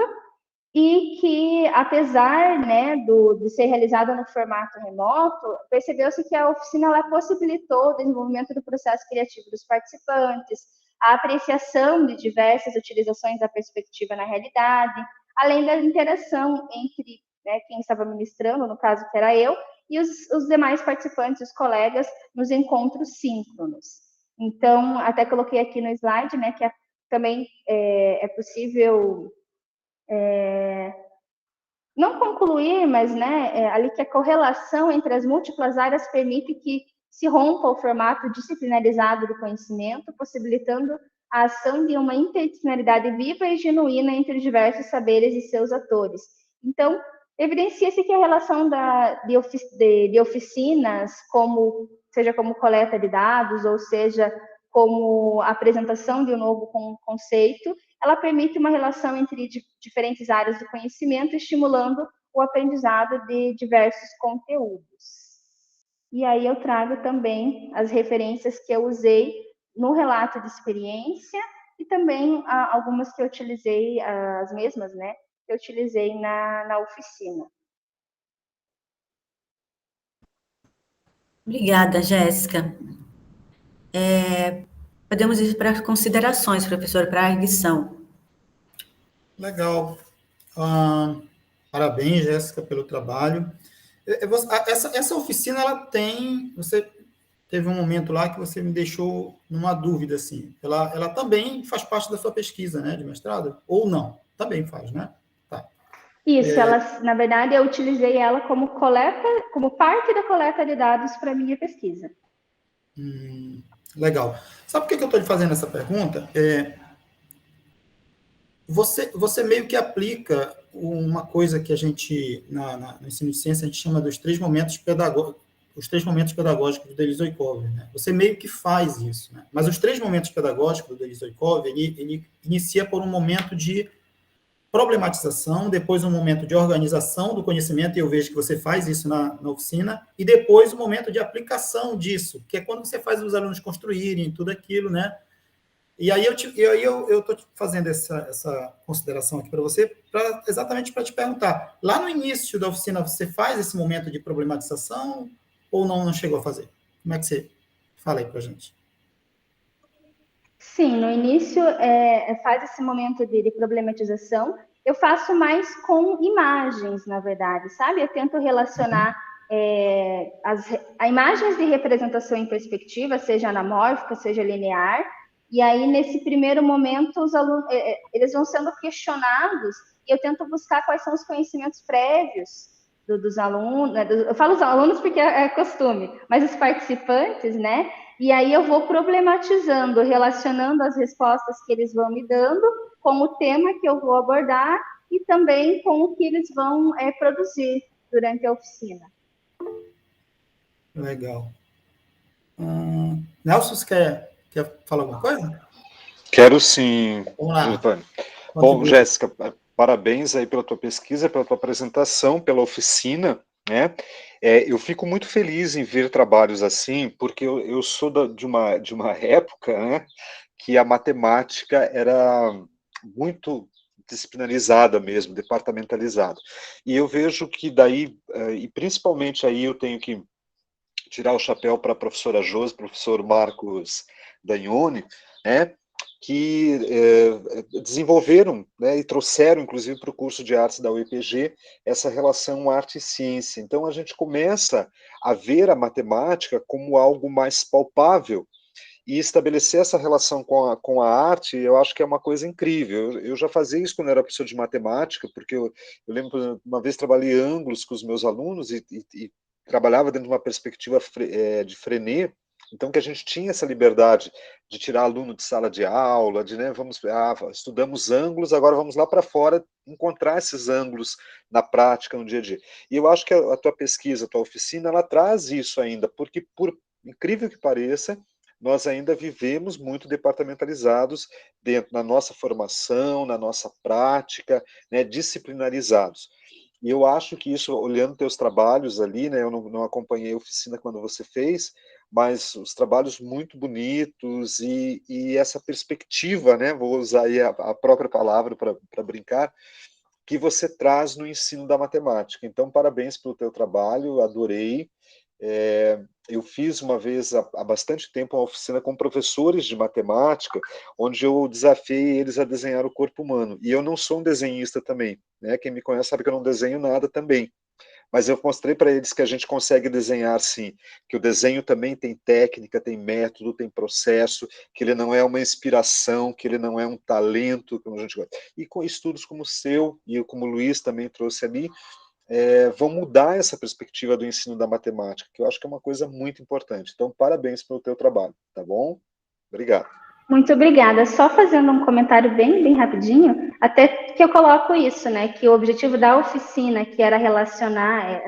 e que, apesar, né, de ser realizada no formato remoto, percebeu-se que a oficina ela possibilitou o desenvolvimento do processo criativo dos participantes, a apreciação de diversas utilizações da perspectiva na realidade, além da interação entre, né, quem estava ministrando, no caso que era eu, e os demais participantes, os colegas, nos encontros síncronos. Então, até coloquei aqui no slide, né, que também é possível não concluir, mas, né, ali que a correlação entre as múltiplas áreas permite que se rompa o formato disciplinarizado do conhecimento, possibilitando a ação de uma interdisciplinaridade viva e genuína entre diversos saberes e seus atores. Então, evidencia-se que a relação de oficinas, seja como coleta de dados, ou seja, como a apresentação de um novo conceito, ela permite uma relação entre diferentes áreas do conhecimento, estimulando o aprendizado de diversos conteúdos. E aí eu trago também as referências que eu usei no relato de experiência e também algumas que eu utilizei, as mesmas, né, que eu utilizei na oficina. Obrigada, Jéssica. Podemos ir para as considerações, professor, para a edição. Legal. Parabéns, Jéssica, pelo trabalho. Essa oficina, você teve um momento lá que você me deixou numa dúvida, assim. Ela também faz parte da sua pesquisa, né, de mestrado? Ou não? Também faz, né? Tá. Isso, na verdade, eu utilizei ela como parte da coleta de dados para a minha pesquisa. Legal. Sabe por que eu estou lhe fazendo essa pergunta? Você meio que aplica uma coisa que a gente, no ensino de ciência, a gente chama dos 3 momentos pedagógicos, os 3 momentos pedagógicos do Denis Oikov, né? Você meio que faz isso, né? Mas os 3 momentos pedagógicos do Denis Oikov, ele inicia por um momento de problematização, depois um momento de organização do conhecimento, e eu vejo que você faz isso na oficina, e depois um momento de aplicação disso, que é quando você faz os alunos construírem tudo aquilo, né? E aí eu estou fazendo essa consideração aqui para você, exatamente para te perguntar, lá no início da oficina, você faz esse momento de problematização ou não chegou a fazer? Como é que você fala aí para a gente? Sim, no início faz esse momento de problematização. Eu faço mais com imagens, na verdade, sabe? Eu tento relacionar as imagens de representação em perspectiva, seja anamórfica, seja linear, e aí, nesse primeiro momento, os alunos, eles vão sendo questionados, e eu tento buscar quais são os conhecimentos prévios dos alunos, né? Eu falo os alunos porque é costume, mas os participantes, né? E aí eu vou problematizando, relacionando as respostas que eles vão me dando com o tema que eu vou abordar e também com o que eles vão produzir durante a oficina. Legal. Nelson, você quer falar alguma coisa? Quero sim, Vamos lá. Giovanni. Bom, Jéssica, parabéns aí pela tua pesquisa, pela tua apresentação, pela oficina, né? Eu fico muito feliz em ver trabalhos assim, porque eu sou de uma época, né, que a matemática era muito disciplinarizada mesmo, departamentalizada. E eu vejo que daí, e principalmente aí eu tenho que tirar o chapéu para a professora Josi, professor Marcos Dagnoni, né, que desenvolveram, né, e trouxeram, inclusive, para o curso de artes da UEPG, essa relação arte e ciência. Então, a gente começa a ver a matemática como algo mais palpável, e estabelecer essa relação com a arte, eu acho que é uma coisa incrível. Eu já fazia isso quando eu era professor de matemática, porque eu lembro, uma vez trabalhei ângulos com os meus alunos e trabalhava dentro de uma perspectiva de Frenet, então que a gente tinha essa liberdade de tirar aluno de sala de aula, de, né, estudamos ângulos, agora vamos lá para fora encontrar esses ângulos na prática, no dia a dia. E eu acho que a tua pesquisa, a tua oficina, ela traz isso ainda, porque, por incrível que pareça, nós ainda vivemos muito departamentalizados dentro da nossa formação, na nossa prática, né, disciplinarizados. E eu acho que isso, olhando teus trabalhos ali, né, eu não acompanhei a oficina quando você fez, mas os trabalhos muito bonitos e essa perspectiva, né, vou usar aí a própria palavra para brincar, que você traz no ensino da matemática. Então, parabéns pelo teu trabalho, adorei. Eu fiz uma vez, há bastante tempo, uma oficina com professores de matemática, onde eu desafiei eles a desenhar o corpo humano. E eu não sou um desenhista também, né? Quem me conhece sabe que eu não desenho nada também. Mas eu mostrei para eles que a gente consegue desenhar, sim, que o desenho também tem técnica, tem método, tem processo, que ele não é uma inspiração, que ele não é um talento, como a gente gosta. E com estudos como o seu, e como o Luiz também trouxe ali, vão mudar essa perspectiva do ensino da matemática, que eu acho que é uma coisa muito importante. Então, parabéns pelo teu trabalho, tá bom? Obrigado. Muito obrigada. Só fazendo um comentário bem rapidinho, até que eu coloco isso, né, que o objetivo da oficina, que era relacionar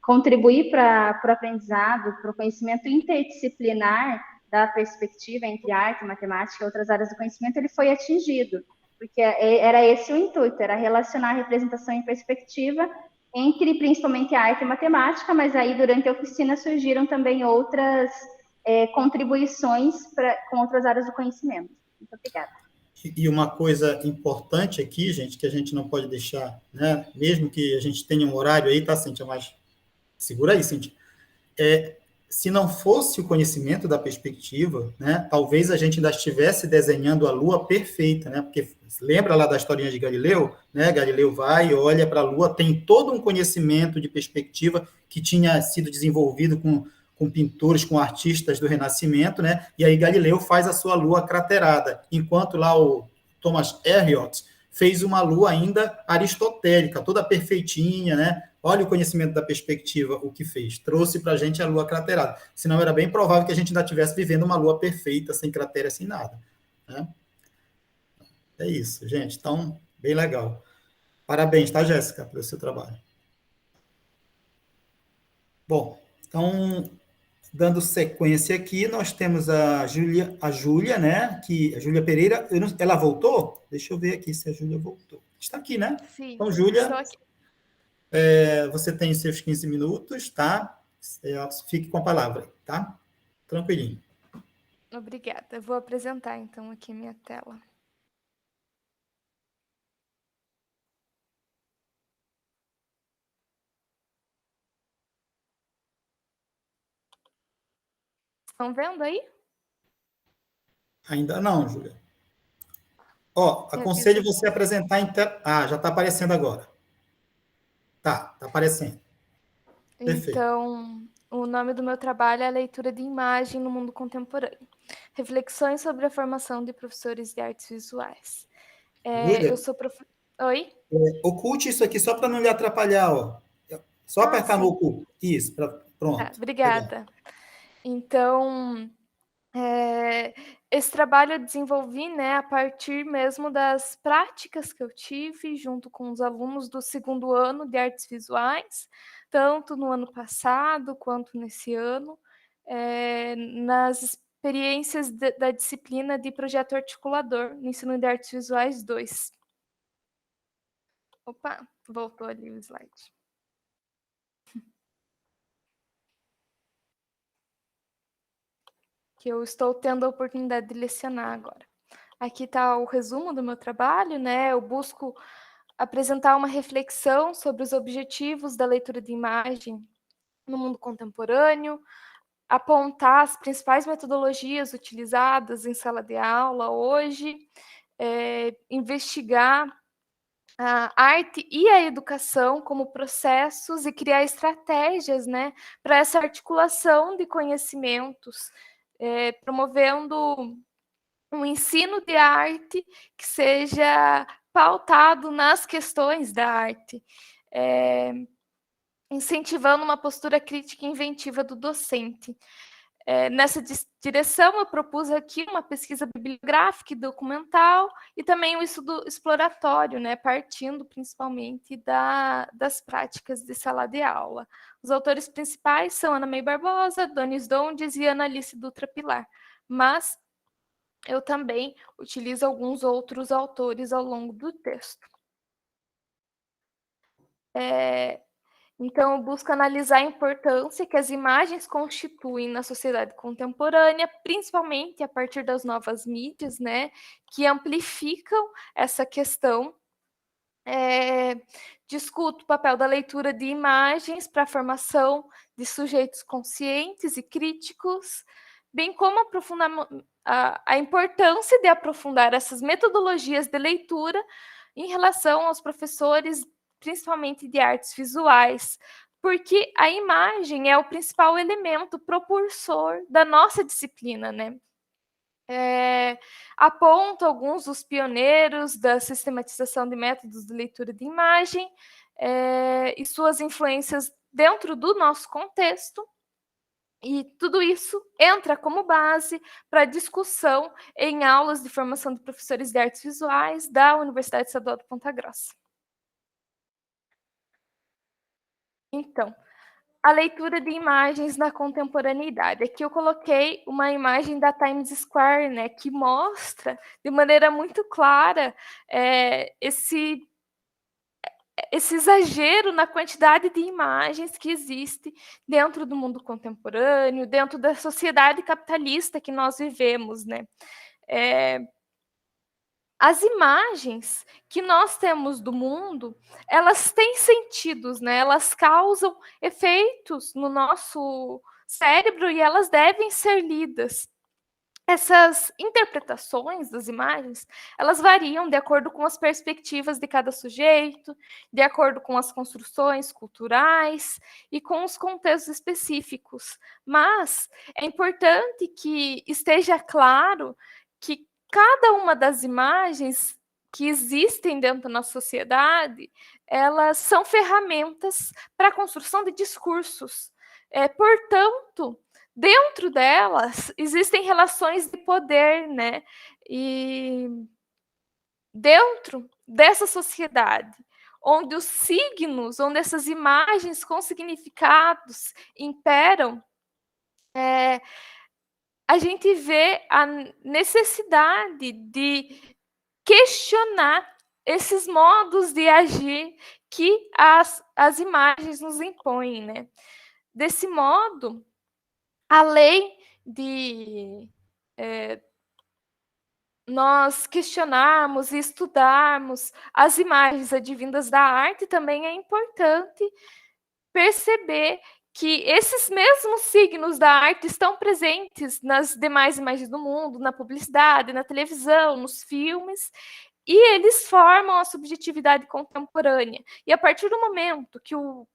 contribuir para o aprendizado, para o conhecimento interdisciplinar da perspectiva entre arte, matemática e outras áreas do conhecimento, ele foi atingido, porque era esse o intuito, era relacionar a representação em perspectiva entre principalmente arte e matemática, mas aí durante a oficina surgiram também outras contribuições com outras áreas do conhecimento. Muito obrigada. E uma coisa importante aqui, gente, que a gente não pode deixar, né? Mesmo que a gente tenha um horário aí, tá, Cíntia? Mas segura aí, Cíntia. Se não fosse o conhecimento da perspectiva, né, talvez a gente ainda estivesse desenhando a Lua perfeita, né? Porque lembra lá da historinha de Galileu, né? Galileu vai e olha para a Lua, tem todo um conhecimento de perspectiva que tinha sido desenvolvido com pintores, com artistas do Renascimento, né? E aí Galileu faz a sua Lua craterada, enquanto lá o Thomas Harriot fez uma Lua ainda aristotélica, toda perfeitinha, né? Olha o conhecimento da perspectiva, o que fez. Trouxe para a gente a Lua craterada. Senão era bem provável que a gente ainda estivesse vivendo uma Lua perfeita, sem cratera, sem nada. Né? É isso, gente. Então, bem legal. Parabéns, tá, Jéssica, pelo seu trabalho. Bom, então, dando sequência aqui, nós temos a Júlia, né? A Júlia Pereira, ela voltou? Deixa eu ver aqui se a Júlia voltou. Está aqui, né? Sim, então, Júlia, estou aqui. Você tem seus 15 minutos, tá? Fique com a palavra, tá? Tranquilinho. Obrigada. Eu vou apresentar, então, aqui minha tela. Estão vendo aí? Ainda não, Júlia. Ó, aconselho você a apresentar em tela. Ah, já está aparecendo agora. Tá aparecendo. Perfeito. Então, o nome do meu trabalho é a leitura de imagem no mundo contemporâneo. Reflexões sobre a formação de professores de artes visuais. Júlia, Eu sou Oi? Oculte isso aqui só para não lhe atrapalhar, ó. Só apertar no oculto. Isso, pronto. Obrigada. Legal. Então, esse trabalho eu desenvolvi, né, a partir mesmo das práticas que eu tive junto com os alunos do segundo ano de artes visuais, tanto no ano passado quanto nesse ano, nas experiências da disciplina de projeto articulador no ensino de artes visuais 2. Opa, voltou ali o slide. Que eu estou tendo a oportunidade de lecionar agora. Aqui está o resumo do meu trabalho, né? Eu busco apresentar uma reflexão sobre os objetivos da leitura de imagem no mundo contemporâneo, apontar as principais metodologias utilizadas em sala de aula hoje, investigar a arte e a educação como processos e criar estratégias, né, para essa articulação de conhecimentos, promovendo um ensino de arte que seja pautado nas questões da arte, incentivando uma postura crítica e inventiva do docente. Nessa direção, eu propus aqui uma pesquisa bibliográfica e documental e também um estudo exploratório, né, partindo principalmente das práticas de sala de aula. Os autores principais são Ana May Barbosa, Donis Dondes e Ana Alice Dutra Pilar, mas eu também utilizo alguns outros autores ao longo do texto. Então, eu busco analisar a importância que as imagens constituem na sociedade contemporânea, principalmente a partir das novas mídias, né, que amplificam essa questão. Discuto o papel da leitura de imagens para a formação de sujeitos conscientes e críticos, bem como a importância de aprofundar essas metodologias de leitura em relação aos professores, principalmente de artes visuais, porque a imagem é o principal elemento propulsor da nossa disciplina, né? Aponto alguns dos pioneiros da sistematização de métodos de leitura de imagem e suas influências dentro do nosso contexto, e tudo isso entra como base para discussão em aulas de formação de professores de artes visuais da Universidade Estadual de Ponta Grossa. Então, a leitura de imagens na contemporaneidade. Aqui eu coloquei uma imagem da Times Square, né, que mostra de maneira muito clara esse exagero na quantidade de imagens que existe dentro do mundo contemporâneo, dentro da sociedade capitalista que nós vivemos, né? As imagens que nós temos do mundo, elas têm sentidos, né? Elas causam efeitos no nosso cérebro e elas devem ser lidas. Essas interpretações das imagens, elas variam de acordo com as perspectivas de cada sujeito, de acordo com as construções culturais e com os contextos específicos. Mas é importante que esteja claro que cada uma das imagens que existem dentro da nossa sociedade, elas são ferramentas para a construção de discursos. Portanto, dentro delas existem relações de poder, né? E dentro dessa sociedade, onde os signos, onde essas imagens com significados imperam, a gente vê a necessidade de questionar esses modos de agir que as imagens nos impõem, né? Desse modo, além de nós questionarmos e estudarmos as imagens advindas da arte, também é importante perceber que esses mesmos signos da arte estão presentes nas demais imagens do mundo, na publicidade, na televisão, nos filmes, e eles formam a subjetividade contemporânea. E a partir do momento que o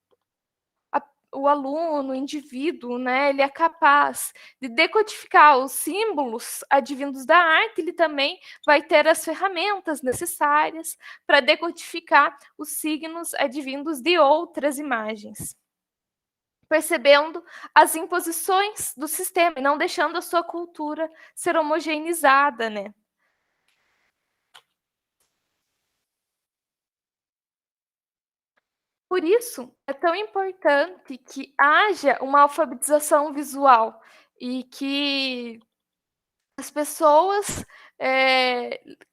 aluno, o indivíduo, né, ele é capaz de decodificar os símbolos advindos da arte, ele também vai ter as ferramentas necessárias para decodificar os signos advindos de outras imagens, percebendo as imposições do sistema e não deixando a sua cultura ser homogeneizada, né? Por isso, é tão importante que haja uma alfabetização visual e que as pessoas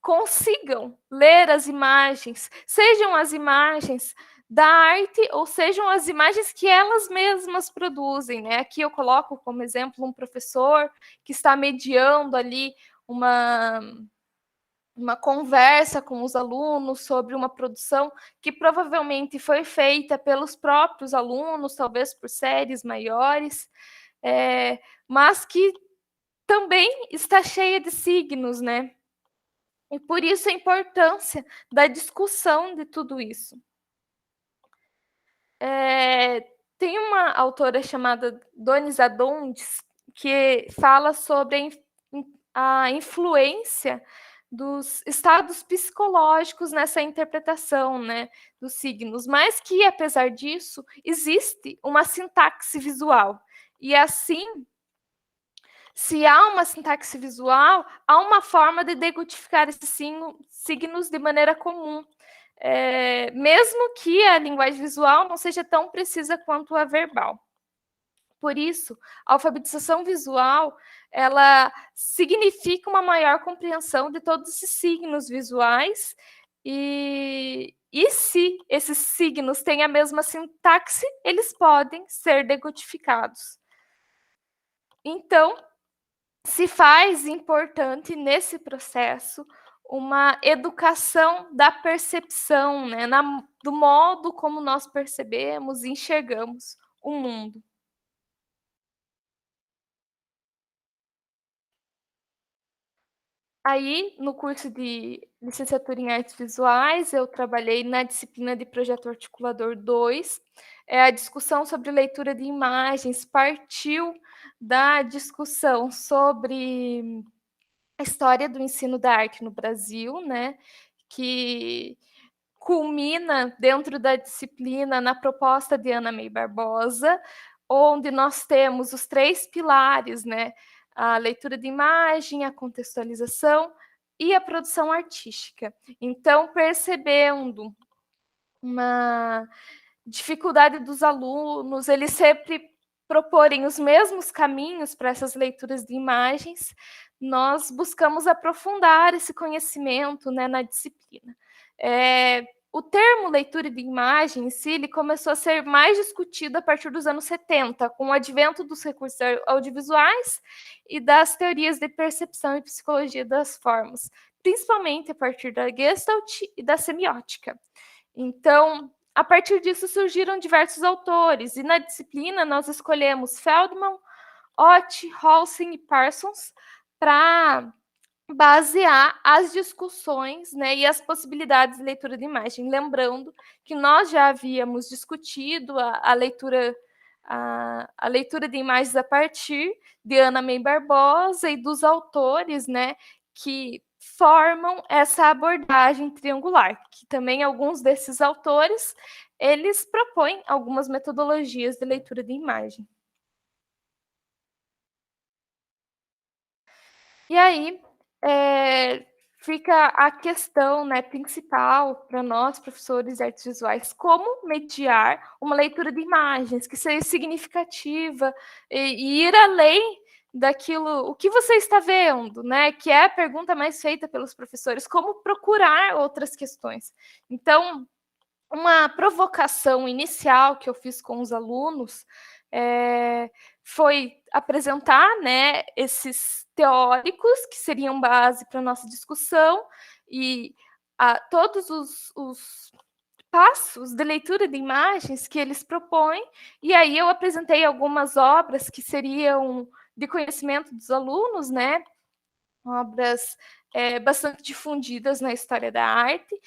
consigam ler as imagens, sejam as imagens da arte ou sejam as imagens que elas mesmas produzem, né? Aqui eu coloco como exemplo um professor que está mediando ali uma conversa com os alunos sobre uma produção que provavelmente foi feita pelos próprios alunos, talvez por séries maiores, mas que também está cheia de signos, né? E por isso a importância da discussão de tudo isso. Tem uma autora chamada Donis Adondes que fala sobre a influência dos estados psicológicos nessa interpretação, né, dos signos, mas que, apesar disso, existe uma sintaxe visual. E assim, se há uma sintaxe visual, há uma forma de decodificar esses signos de maneira comum, mesmo que a linguagem visual não seja tão precisa quanto a verbal. Por isso, a alfabetização visual, ela significa uma maior compreensão de todos esses signos visuais e se esses signos têm a mesma sintaxe, eles podem ser decodificados. Então, se faz importante nesse processo uma educação da percepção, né, do modo como nós percebemos e enxergamos o mundo. Aí, no curso de licenciatura em artes visuais, eu trabalhei na disciplina de projeto articulador 2. A discussão sobre leitura de imagens partiu da discussão sobre a história do ensino da arte no Brasil, né, que culmina dentro da disciplina na proposta de Ana May Barbosa, onde nós temos os 3 pilares, né, a leitura de imagem, a contextualização e a produção artística. Então, percebendo dificuldade dos alunos, eles sempre proporem os mesmos caminhos para essas leituras de imagens, nós buscamos aprofundar esse conhecimento, né, na disciplina. O termo leitura de imagem em si, ele começou a ser mais discutido a partir dos anos 70, com o advento dos recursos audiovisuais e das teorias de percepção e psicologia das formas, principalmente a partir da Gestalt e da semiótica. Então, a partir disso surgiram diversos autores, e na disciplina nós escolhemos Feldman, Ott, Holsen e Parsons para basear as discussões, né, e as possibilidades de leitura de imagem. Lembrando que nós já havíamos discutido a leitura de imagens a partir de Ana May Barbosa e dos autores, né, que formam essa abordagem triangular, que também alguns desses autores, eles propõem algumas metodologias de leitura de imagem. E aí, fica a questão, né, principal para nós, professores de artes visuais, como mediar uma leitura de imagens que seja significativa e ir além daquilo, o que você está vendo, né, que é a pergunta mais feita pelos professores, como procurar outras questões. Então, uma provocação inicial que eu fiz com os alunos foi apresentar, né, esses teóricos que seriam base para a nossa discussão e todos os passos de leitura de imagens que eles propõem, e aí eu apresentei algumas obras que seriam de conhecimento dos alunos, né, obras bastante difundidas na história da arte,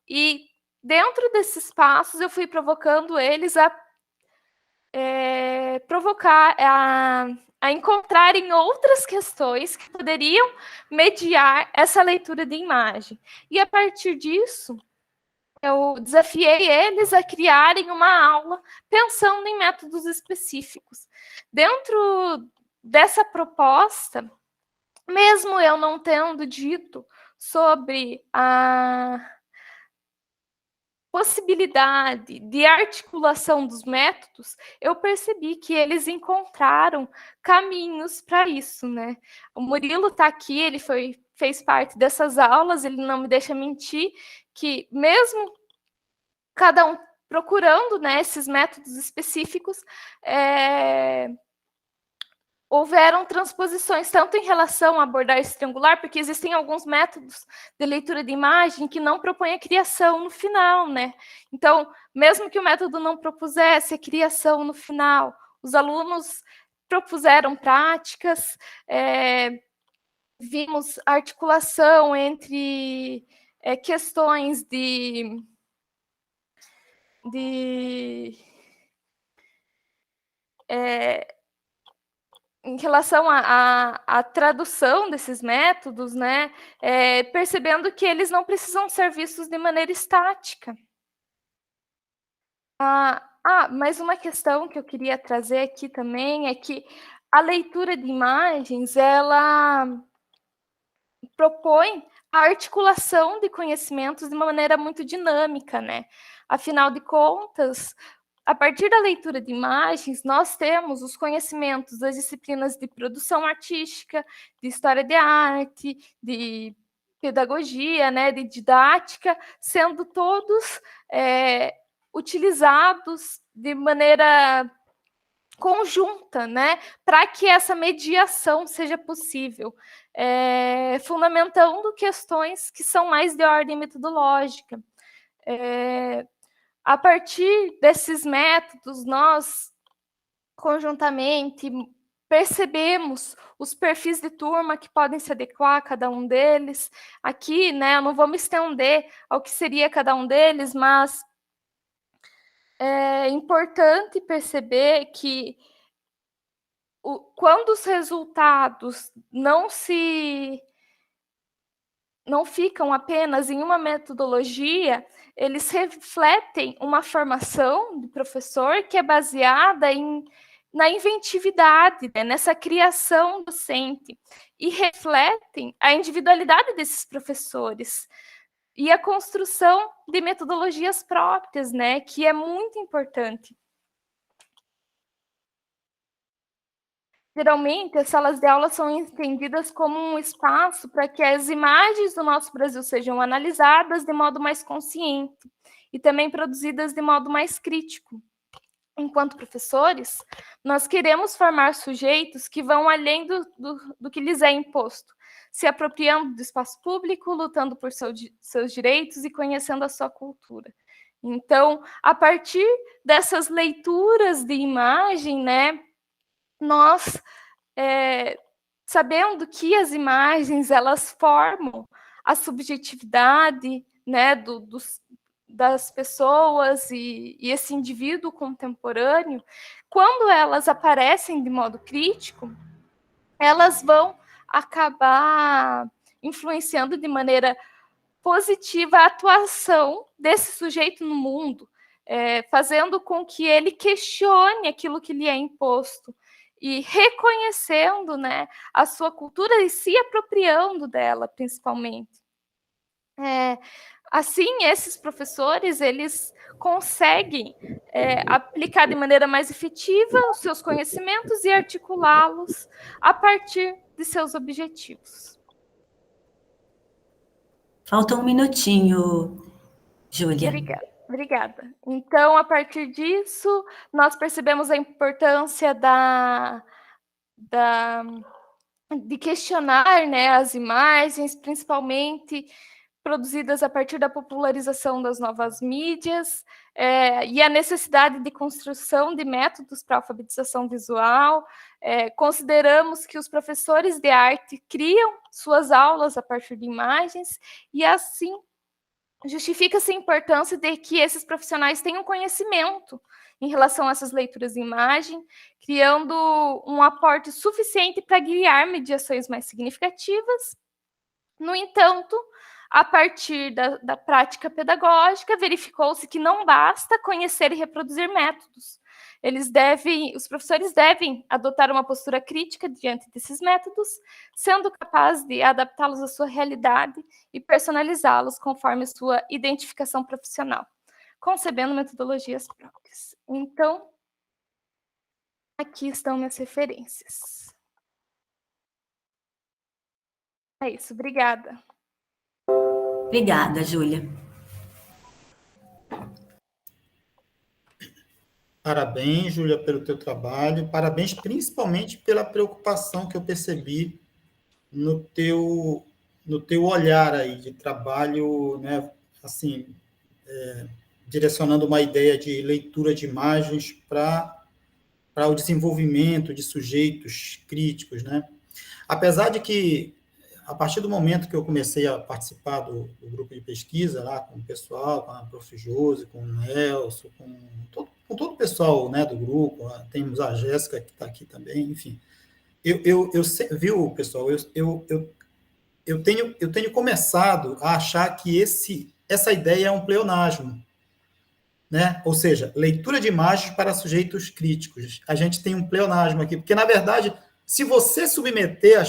e dentro desses passos eu fui provocando eles a provocar, a encontrarem outras questões que poderiam mediar essa leitura de imagem. E a partir disso, eu desafiei eles a criarem uma aula pensando em métodos específicos. Dentro dessa proposta, mesmo eu não tendo dito sobre a possibilidade de articulação dos métodos, eu percebi que eles encontraram caminhos para isso, né? O Murilo está aqui, ele fez parte dessas aulas, ele não me deixa mentir, que mesmo cada um procurando, né, esses métodos específicos, houveram transposições, tanto em relação a abordagem triangular, porque existem alguns métodos de leitura de imagem que não propõem a criação no final, né? Então, mesmo que o método não propusesse a criação no final, os alunos propuseram práticas, vimos articulação entre questões em relação à tradução desses métodos, né, percebendo que eles não precisam ser vistos de maneira estática. Mas uma questão que eu queria trazer aqui também é que a leitura de imagens, ela propõe a articulação de conhecimentos de uma maneira muito dinâmica, né? Afinal de contas, a partir da leitura de imagens, nós temos os conhecimentos das disciplinas de produção artística, de história de arte, de pedagogia, né, de didática, sendo todos utilizados de maneira conjunta, né, para que essa mediação seja possível, fundamentando questões que são mais de ordem metodológica. A partir desses métodos, nós, conjuntamente, percebemos os perfis de turma que podem se adequar a cada um deles. Aqui, né, eu não vou me estender ao que seria cada um deles, mas é importante perceber que quando os resultados não ficam apenas em uma metodologia, eles refletem uma formação de professor que é baseada na inventividade, né, nessa criação docente, e refletem a individualidade desses professores. e a construção de metodologias próprias, né, que é muito importante. Geralmente, as salas de aula são entendidas como um espaço para que as imagens do nosso Brasil sejam analisadas de modo mais consciente e também produzidas de modo mais crítico. Enquanto professores, nós queremos formar sujeitos que vão além do que lhes é imposto, se apropriando do espaço público, lutando por seus direitos e conhecendo a sua cultura. Então, a partir dessas leituras de imagem, né, nós, sabendo que as imagens, elas formam a subjetividade, né, das pessoas e esse indivíduo contemporâneo, quando elas aparecem de modo crítico, elas vão acabar influenciando de maneira positiva a atuação desse sujeito no mundo, fazendo com que ele questione aquilo que lhe é imposto e reconhecendo, né, a sua cultura e se apropriando dela, principalmente. Assim, esses professores, eles conseguem aplicar de maneira mais efetiva os seus conhecimentos e articulá-los a partir de seus objetivos. Falta um minutinho, Júlia. Obrigada. Então, a partir disso, nós percebemos a importância de questionar, né, as imagens, principalmente produzidas a partir da popularização das novas mídias, e a necessidade de construção de métodos para alfabetização visual. Consideramos que os professores de arte criam suas aulas a partir de imagens, e assim justifica-se a importância de que esses profissionais tenham conhecimento em relação a essas leituras de imagem, criando um aporte suficiente para guiar mediações mais significativas. No entanto, a partir da prática pedagógica, verificou-se que não basta conhecer e reproduzir métodos. Os professores devem adotar uma postura crítica diante desses métodos, sendo capazes de adaptá-los à sua realidade e personalizá-los conforme sua identificação profissional, concebendo metodologias próprias. Então, aqui estão minhas referências. É isso, obrigada. Obrigada, Júlia. Parabéns, Júlia, pelo teu trabalho. Parabéns principalmente pela preocupação que eu percebi no teu olhar aí de trabalho, né, assim, direcionando uma ideia de leitura de imagens para o desenvolvimento de sujeitos críticos, né? Apesar de que, a partir do momento que eu comecei a participar do grupo de pesquisa, lá com o pessoal, com a Prof. Josi, com o Nelson, com todo o pessoal, né, do grupo, temos a Jéssica, que está aqui também, enfim. Viu, pessoal, eu tenho começado a achar que essa ideia é um pleonasmo, né? Ou seja, leitura de imagens para sujeitos críticos. A gente tem um pleonasmo aqui, porque, na verdade, se você submeter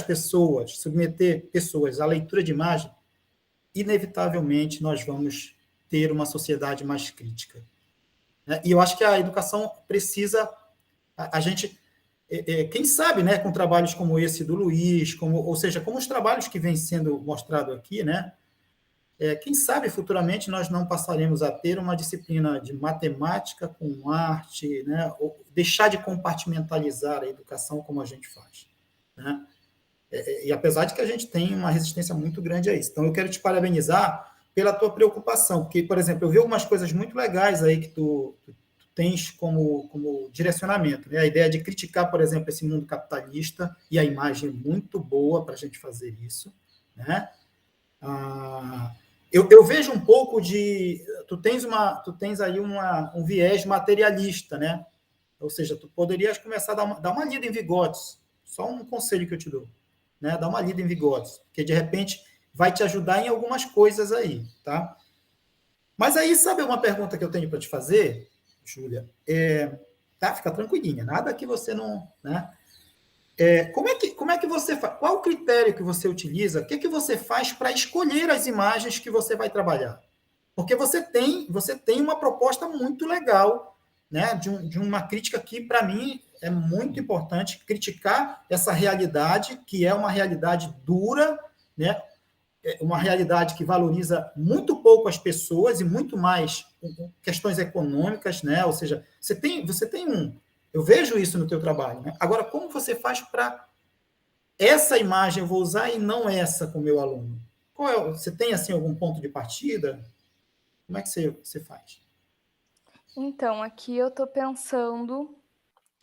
pessoas à leitura de imagem, inevitavelmente nós vamos ter uma sociedade mais crítica, né? E eu acho que a educação precisa, a gente, quem sabe, né, com trabalhos como esse do Luiz, ou seja, como os trabalhos que vêm sendo mostrados aqui, né, quem sabe futuramente nós não passaremos a ter uma disciplina de matemática com arte, né, ou deixar de compartimentalizar a educação como a gente faz, né? E apesar de que a gente tem uma resistência muito grande a isso. Então, eu quero te parabenizar pela tua preocupação, porque, por exemplo, eu vi algumas coisas muito legais aí que tu tens como direcionamento, né? A ideia de criticar, por exemplo, esse mundo capitalista, e a imagem é muito boa para a gente fazer isso, né? Eu vejo um pouco de... Tu tens aí um viés materialista, né? Ou seja, tu poderias começar a dar uma lida em Vygotsky, só um conselho que eu te dou, né? Dá uma lida em Vygotsky, porque, de repente, vai te ajudar em algumas coisas aí, tá? Mas aí, sabe uma pergunta que eu tenho para te fazer, Júlia? Tá? Fica tranquilinha, nada que você não... né? Como é que você faz? Qual o critério que você utiliza? O que você faz para escolher as imagens que você vai trabalhar? Porque você tem uma proposta muito legal, né, de uma crítica que, para mim, é muito importante criticar essa realidade, que é uma realidade dura, né, uma realidade que valoriza muito pouco as pessoas e muito mais questões econômicas, né? Ou seja, você tem eu vejo isso no teu trabalho, né? Agora, como você faz para essa imagem eu vou usar e não essa com o meu aluno? Você tem assim algum ponto de partida? Como é que você faz? Então, aqui eu estou pensando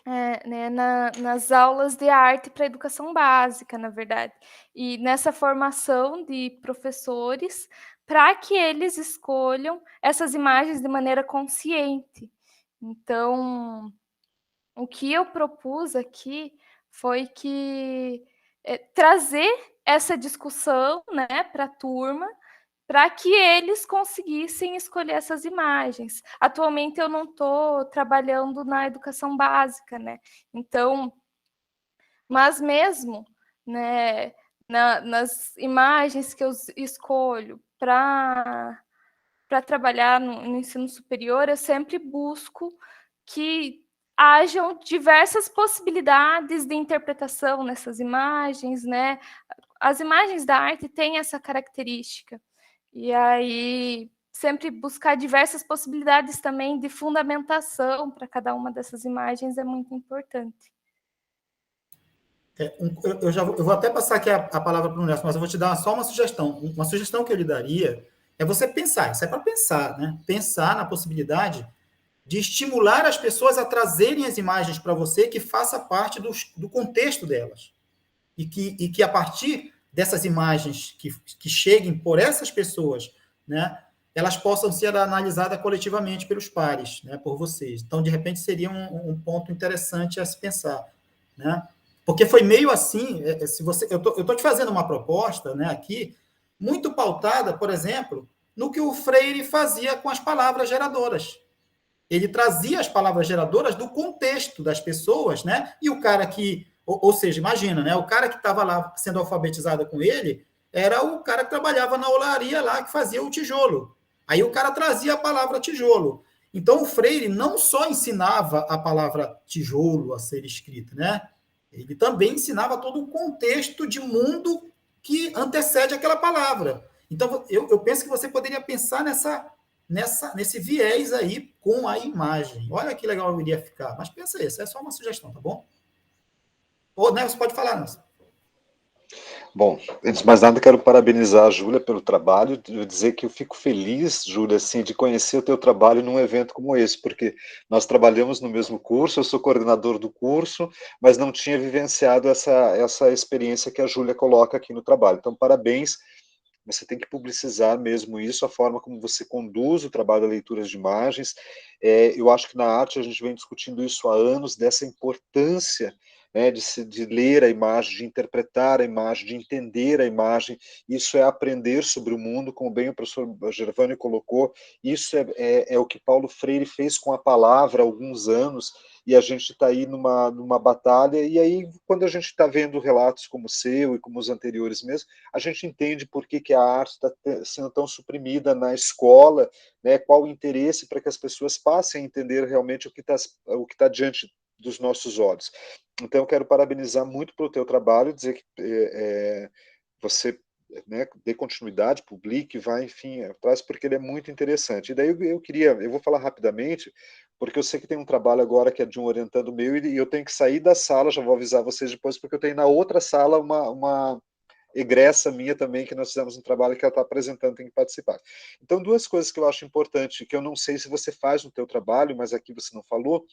né, nas aulas de arte para educação básica, na verdade, e nessa formação de professores para que eles escolham essas imagens de maneira consciente. Então, o que eu propus aqui foi que trazer essa discussão, né, para a turma, para que eles conseguissem escolher essas imagens. Atualmente eu não estou trabalhando na educação básica, né? Então, mas mesmo, né, nas imagens que eu escolho para trabalhar no ensino superior, eu sempre busco que hajam diversas possibilidades de interpretação nessas imagens, né? As imagens da arte têm essa característica. E aí, sempre buscar diversas possibilidades também de fundamentação para cada uma dessas imagens é muito importante. Eu vou até passar aqui a palavra para o Nelson, mas eu vou te dar só uma sugestão. Uma sugestão que eu lhe daria é você pensar, isso é para pensar, né? Pensar na possibilidade de estimular as pessoas a trazerem as imagens para você que faça parte do contexto delas. E que a partir dessas imagens que cheguem por essas pessoas, né, elas possam ser analisadas coletivamente pelos pares, né, por vocês. Então, de repente, seria um ponto interessante a se pensar, né? Porque foi meio assim, se você, eu tô te fazendo uma proposta, né, aqui, muito pautada, por exemplo, no que o Freire fazia com as palavras geradoras. Ele trazia as palavras geradoras do contexto das pessoas, né? E o cara que, ou seja, imagina, né? O cara que estava lá sendo alfabetizado com ele era o cara que trabalhava na olaria lá, que fazia o tijolo. Aí o cara trazia a palavra tijolo. Então o Freire não só ensinava a palavra tijolo a ser escrita, né? Ele também ensinava todo o contexto de mundo que antecede aquela palavra. Então eu penso que você poderia pensar nesse viés aí com a imagem. Olha que legal iria ficar. Mas pensa isso, é só uma sugestão, tá bom? Ou, né, você pode falar, Nelson. Bom, antes de mais nada, quero parabenizar a Júlia pelo trabalho, dizer que eu fico feliz, Júlia, assim, de conhecer o teu trabalho num evento como esse, porque nós trabalhamos no mesmo curso, eu sou coordenador do curso, mas não tinha vivenciado essa experiência que a Júlia coloca aqui no trabalho. Então, parabéns. Você tem que publicizar mesmo isso, a forma como você conduz o trabalho da leitura de imagens. Eu acho que na arte a gente vem discutindo isso há anos, dessa importância, né, de ler a imagem, de interpretar a imagem, de entender a imagem. Isso é aprender sobre o mundo, como bem o professor Gervânio colocou. Isso é o que Paulo Freire fez com a palavra há alguns anos, e a gente está aí numa batalha, e aí quando a gente está vendo relatos como o seu e como os anteriores mesmo, a gente entende por que a arte está sendo tão suprimida na escola, né? Qual o interesse para que as pessoas passem a entender realmente o que tá diante dos nossos olhos. Então, eu quero parabenizar muito pelo teu trabalho, dizer que você, né, dê continuidade, publique, vai, enfim, atrás, porque ele é muito interessante. E daí eu vou falar rapidamente, porque eu sei que tem um trabalho agora que é de um orientando meu, e eu tenho que sair da sala, já vou avisar vocês depois, porque eu tenho na outra sala uma egressa minha também, que nós fizemos um trabalho que ela está apresentando, tem que participar. Então, duas coisas que eu acho importante, que eu não sei se você faz no teu trabalho, mas aqui você não falou,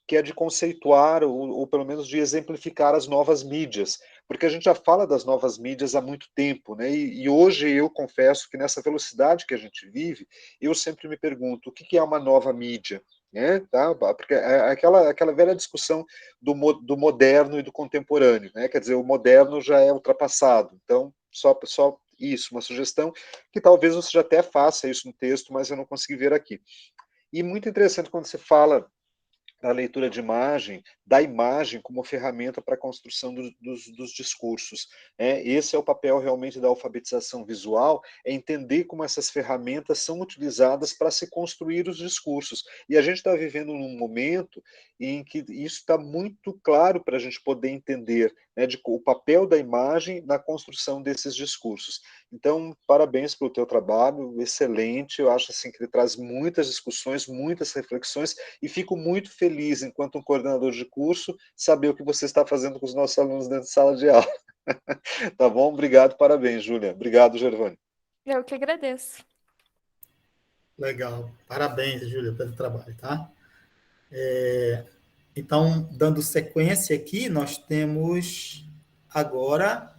que é de conceituar, ou pelo menos de exemplificar as novas mídias, porque a gente já fala das novas mídias há muito tempo, né? E hoje eu confesso que nessa velocidade que a gente vive, eu sempre me pergunto, o que é uma nova mídia? Né? Tá? Porque é aquela velha discussão do moderno e do contemporâneo, né? Quer dizer, o moderno já é ultrapassado, então só isso, uma sugestão, que talvez você já até faça isso no texto, mas eu não consegui ver aqui. E muito interessante quando você fala a leitura de imagem, da imagem como ferramenta para a construção dos discursos. Esse é o papel realmente da alfabetização visual, é entender como essas ferramentas são utilizadas para se construir os discursos. E a gente está vivendo num momento em que isso está muito claro para a gente poder entender, né, o papel da imagem na construção desses discursos. Então, parabéns pelo teu trabalho, excelente, eu acho assim, que ele traz muitas discussões, muitas reflexões, e fico muito feliz, enquanto um coordenador de curso, saber o que você está fazendo com os nossos alunos dentro de sala de aula. Tá bom? Obrigado, parabéns, Júlia. Obrigado, Gervânia. Eu que agradeço. Legal. Parabéns, Júlia, pelo trabalho, tá? Então, dando sequência aqui, nós temos agora...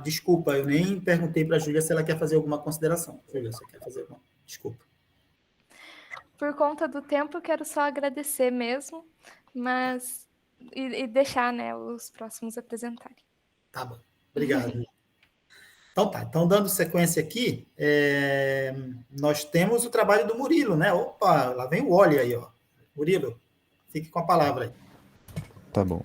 desculpa, eu nem perguntei para a Júlia se ela quer fazer alguma consideração. Júlia, você quer fazer alguma? Desculpa. Por conta do tempo, eu quero só agradecer mesmo, mas e deixar, né, os próximos apresentarem. Tá bom. Obrigado. Então tá. Então, dando sequência aqui, nós temos o trabalho do Murilo, né? Opa, lá vem o Oli aí, ó. Murilo, fique com a palavra aí. Tá bom.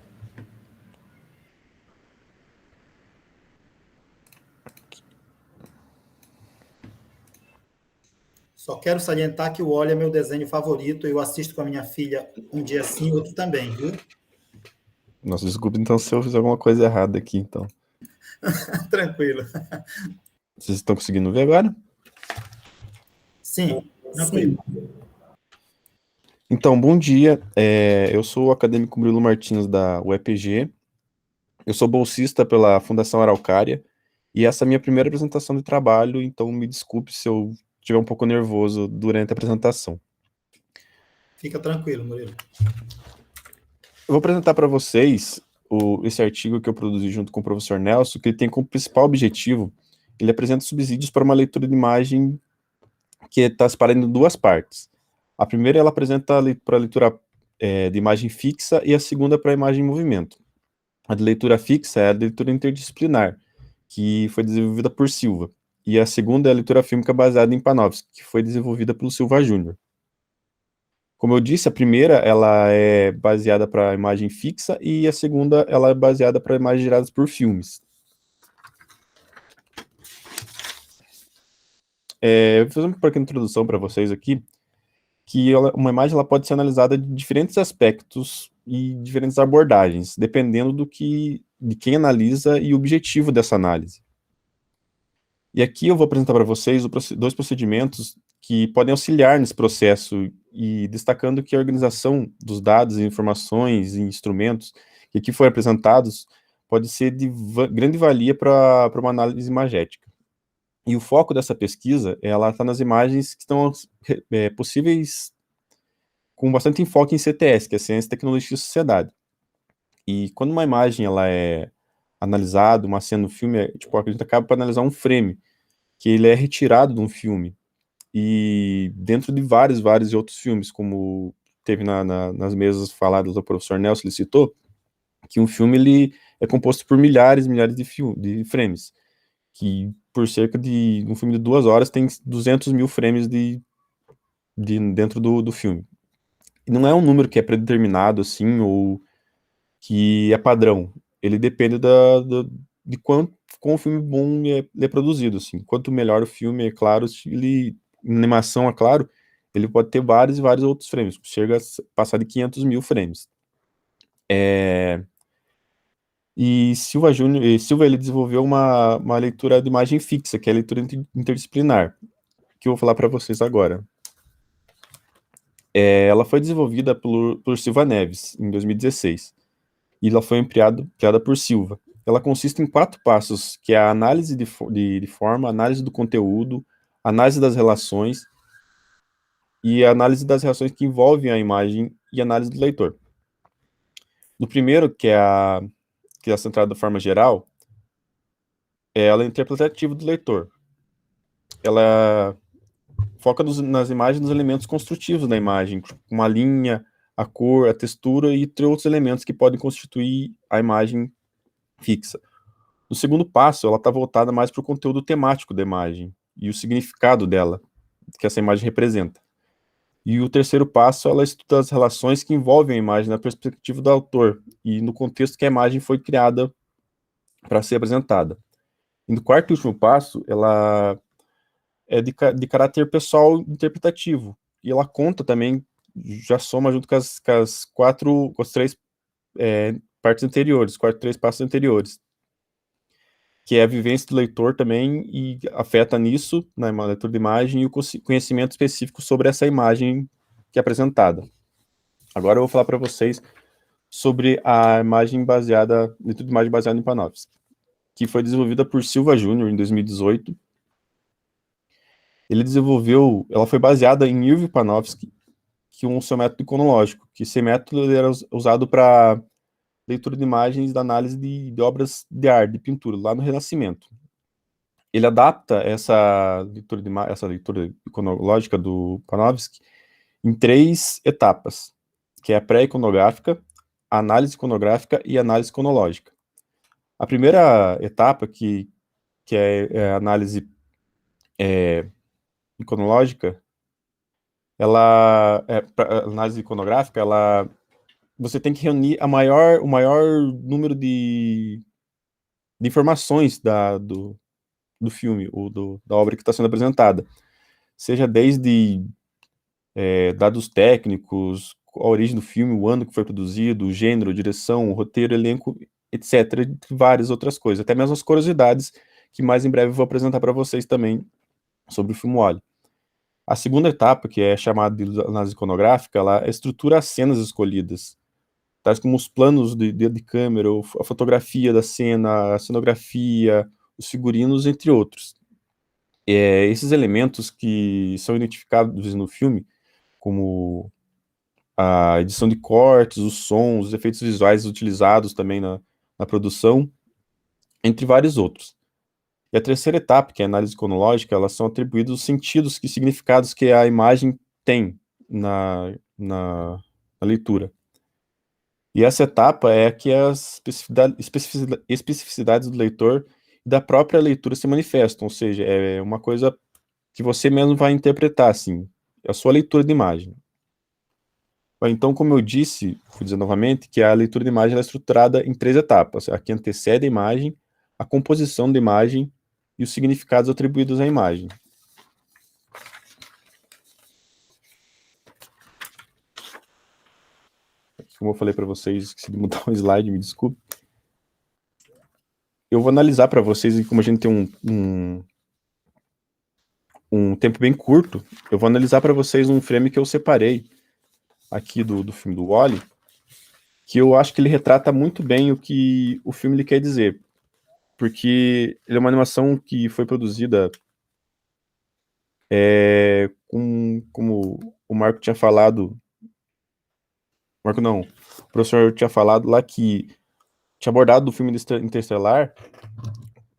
Só quero salientar que o Oli é meu desenho favorito. Eu assisto com a minha filha um dia sim, outro também, viu? Nossa, desculpa então se eu fiz alguma coisa errada aqui, então. Tranquilo. Vocês estão conseguindo ver agora? Sim, tranquilo. Então, bom dia. Eu sou o acadêmico Murilo Martins da UEPG. Eu sou bolsista pela Fundação Araucária e essa é a minha primeira apresentação de trabalho, então me desculpe se eu estiver um pouco nervoso durante a apresentação. Fica tranquilo, Murilo. Eu vou apresentar para vocês esse artigo que eu produzi junto com o professor Nelson, que ele tem como principal objetivo, ele apresenta subsídios para uma leitura de imagem que está separada em duas partes. A primeira ela apresenta para a leitura de imagem fixa e a segunda para a imagem em movimento. A de leitura fixa é a de leitura interdisciplinar, que foi desenvolvida por Silva. E a segunda é a leitura fílmica baseada em Panofsky, que foi desenvolvida pelo Silva Júnior. Como eu disse, a primeira ela é baseada para a imagem fixa e a segunda ela é baseada para imagens geradas por filmes. Eu vou fazer uma pequena introdução para vocês aqui, que uma imagem ela pode ser analisada de diferentes aspectos e diferentes abordagens, dependendo de quem analisa e o objetivo dessa análise. E aqui eu vou apresentar para vocês dois procedimentos que podem auxiliar nesse processo e destacando que a organização dos dados, informações e instrumentos que aqui foram apresentados pode ser de grande valia para uma análise imagética. E o foco dessa pesquisa, ela está nas imagens que estão possíveis com bastante enfoque em CTS, que é Ciência, Tecnologia e Sociedade. E quando uma imagem ela é analisada, uma cena no filme, a gente acaba para analisar um frame, que ele é retirado de um filme. E dentro de vários outros filmes, como teve nas mesas faladas do professor Nelson, ele citou, que um filme ele é composto por milhares de frames, que por cerca de um filme de 2 horas tem 200 mil frames dentro do filme. E não é um número que é predeterminado, assim, ou que é padrão. Ele depende de quão o filme bom é produzido, assim. Quanto melhor o filme, é claro, animação, é claro, ele pode ter vários e vários outros frames, chega a passar de 500 mil frames. E Silva ele desenvolveu uma leitura de imagem fixa, que é a leitura interdisciplinar, que eu vou falar para vocês agora. Ela foi desenvolvida por Silva Neves, em 2016, e ela foi criada por Silva. Ela consiste em 4 passos, que é a análise de forma, análise do conteúdo, análise das relações e a análise das reações que envolvem a imagem e análise do leitor. No primeiro, que é centrada de forma geral, ela é interpretativa do leitor. Ela foca nas imagens, nos elementos construtivos da imagem, como a linha, a cor, a textura e outros elementos que podem constituir a imagem fixa. No segundo passo, ela está voltada mais para o conteúdo temático da imagem e o significado dela, que essa imagem representa. E o terceiro passo, ela estuda as relações que envolvem a imagem na perspectiva do autor e no contexto que a imagem foi criada para ser apresentada. E no quarto e último passo, ela é de caráter pessoal interpretativo. E ela conta também, já soma junto com as três partes anteriores, três passos anteriores, que é a vivência do leitor também, e afeta nisso, na leitura de imagem, e o conhecimento específico sobre essa imagem que é apresentada. Agora eu vou falar para vocês sobre a leitura de imagem baseada em Panofsky, que foi desenvolvida por Silva Júnior em 2018. Ela foi baseada em Irving Panofsky, que é um seu método iconológico, que esse método era usado para leitura de imagens da análise de obras de arte, de pintura, lá no Renascimento. Ele adapta essa leitura iconológica do Panofsky em 3 etapas, que é a pré-iconográfica, a análise iconográfica e a análise iconológica. A primeira etapa, que é a análise iconológica, a análise iconográfica, você tem que reunir o maior número de informações do filme, ou da obra que está sendo apresentada. Seja desde dados técnicos, a origem do filme, o ano que foi produzido, o gênero, direção, o roteiro, elenco, etc., e várias outras coisas. Até mesmo as curiosidades, que mais em breve eu vou apresentar para vocês também sobre o filme Wall-E. A segunda etapa, que é chamada de análise iconográfica, ela estrutura as cenas escolhidas, tais como os planos de câmera, a fotografia da cena, a cenografia, os figurinos, entre outros. Esses elementos que são identificados no filme, como a edição de cortes, os sons, os efeitos visuais utilizados também na produção, entre vários outros. E a terceira etapa, que é a análise iconológica, elas são atribuídos os sentidos e significados que a imagem tem na leitura. E essa etapa é que as especificidades do leitor e da própria leitura se manifestam, ou seja, é uma coisa que você mesmo vai interpretar, assim, a sua leitura de imagem. Então, como eu disse, vou dizer novamente, que a leitura de imagem é estruturada em 3 etapas, a que antecede a imagem, a composição da imagem e os significados atribuídos à imagem. Como eu falei para vocês, esqueci de mudar um slide, me desculpe. Eu vou analisar para vocês, e como a gente tem um tempo bem curto, eu vou analisar para vocês um frame que eu separei aqui do filme do Wall-E, que eu acho que ele retrata muito bem o que o filme ele quer dizer, porque ele é uma animação que foi produzida como o Marco tinha falado, Marco não, o professor tinha falado lá que tinha abordado do filme Interestelar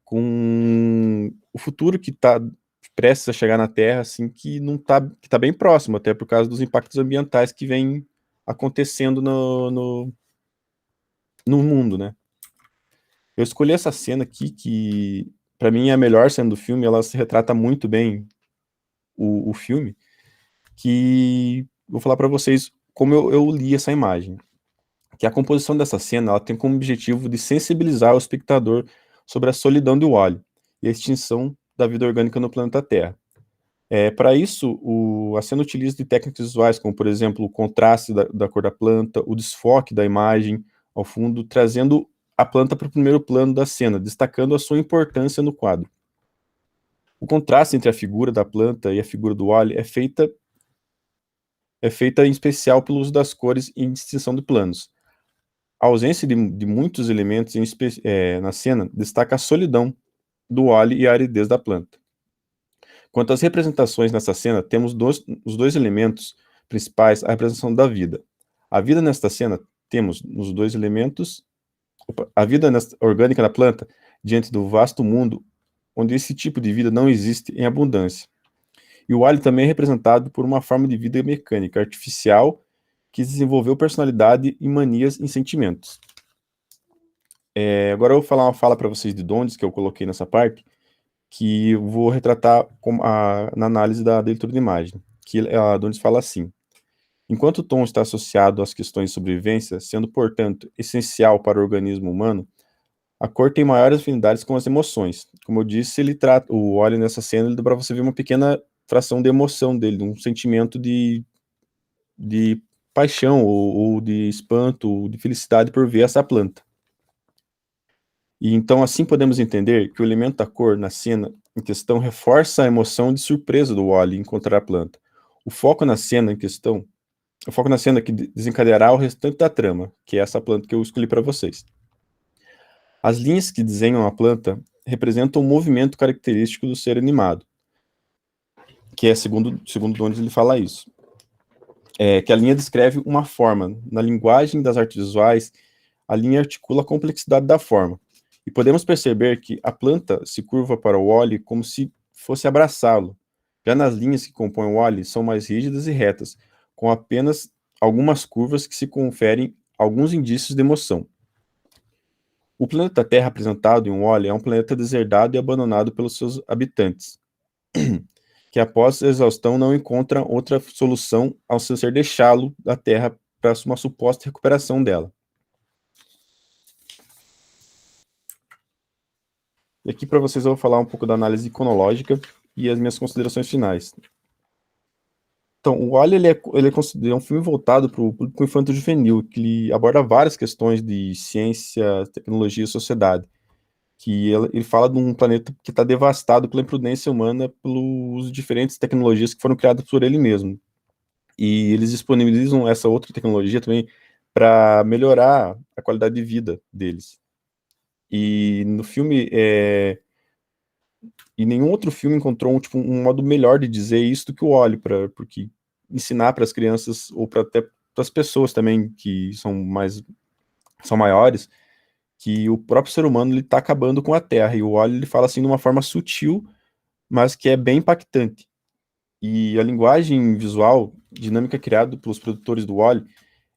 com o futuro que está prestes a chegar na Terra, assim, que tá bem próximo, até por causa dos impactos ambientais que vem acontecendo no mundo, né? Eu escolhi essa cena aqui, que para mim é a melhor cena do filme, ela se retrata muito bem o filme, que vou falar para vocês como eu li essa imagem. Que a composição dessa cena, ela tem como objetivo de sensibilizar o espectador sobre a solidão do Wall-E e a extinção da vida orgânica no planeta Terra. Para isso, a cena utiliza de técnicas visuais, como, por exemplo, o contraste da cor da planta, o desfoque da imagem ao fundo, trazendo a planta para o primeiro plano da cena, destacando a sua importância no quadro. O contraste entre a figura da planta e a figura do Wall-E é feita em especial pelo uso das cores e distinção de planos. A ausência de muitos elementos na cena destaca a solidão do Wall-E e a aridez da planta. Quanto às representações nessa cena, temos os 2 elementos principais, a representação da vida. A vida nesta cena, temos nos 2 elementos, a vida orgânica da planta, diante do vasto mundo, onde esse tipo de vida não existe em abundância. E o Wall-E também é representado por uma forma de vida mecânica, artificial, que desenvolveu personalidade e manias em sentimentos. Agora eu vou falar uma fala para vocês de Dondes, que eu coloquei nessa parte, que eu vou retratar na análise da leitura de imagem, que a Dondes fala assim: Enquanto o tom está associado às questões de sobrevivência, sendo, portanto, essencial para o organismo humano, a cor tem maiores afinidades com as emoções. Como eu disse, ele trata o óleo nessa cena, ele dá para você ver uma pequena fração de emoção dele, um sentimento de paixão, ou de espanto, ou de felicidade por ver essa planta. E então assim podemos entender que o elemento da cor na cena em questão reforça a emoção de surpresa do Wally em encontrar a planta. O foco na cena que desencadeará o restante da trama, que é essa planta que eu escolhi para vocês. As linhas que desenham a planta representam o movimento característico do ser animado, que é segundo onde ele fala isso. Que a linha descreve uma forma. Na linguagem das artes visuais, a linha articula a complexidade da forma. E podemos perceber que a planta se curva para o Wally como se fosse abraçá-lo. Já nas linhas que compõem o Wally, são mais rígidas e retas, com apenas algumas curvas que se conferem alguns indícios de emoção. O planeta Terra apresentado em Wally é um planeta deserdado e abandonado pelos seus habitantes, que após a exaustão não encontram outra solução ao ser deixá-lo da Terra para uma suposta recuperação dela. E aqui para vocês eu vou falar um pouco da análise iconológica e as minhas considerações finais. Então, o Wally ele é um filme voltado para o público infanto-juvenil, que ele aborda várias questões de ciência, tecnologia e sociedade. Que ele fala de um planeta que está devastado pela imprudência humana, pelos diferentes tecnologias que foram criadas por ele mesmo. E eles disponibilizam essa outra tecnologia também para melhorar a qualidade de vida deles. E no filme, e nenhum outro filme encontrou um modo melhor de dizer isso do que o Wally, porque ensinar para as crianças, ou até para as pessoas também que são maiores, que o próprio ser humano está acabando com a Terra, e o Wally ele fala assim de uma forma sutil, mas que é bem impactante. E a linguagem visual, dinâmica criada pelos produtores do Wally,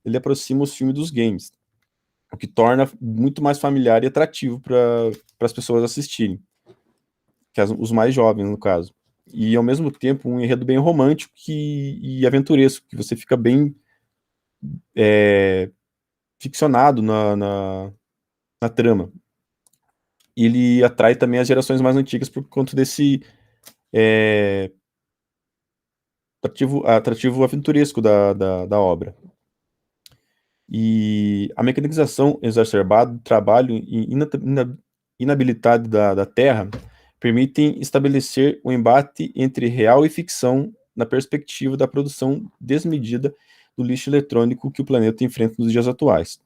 ele aproxima os filmes dos games, o que torna muito mais familiar e atrativo para as pessoas assistirem, os mais jovens, no caso. E, ao mesmo tempo, um enredo bem romântico e aventuresco, que você fica bem ficcionado na trama. E ele atrai também as gerações mais antigas por conta desse atrativo aventuresco da obra. E a mecanização exacerbada, o trabalho e inabilidade da Terra permitem estabelecer um embate entre real e ficção na perspectiva da produção desmedida do lixo eletrônico que o planeta enfrenta nos dias atuais.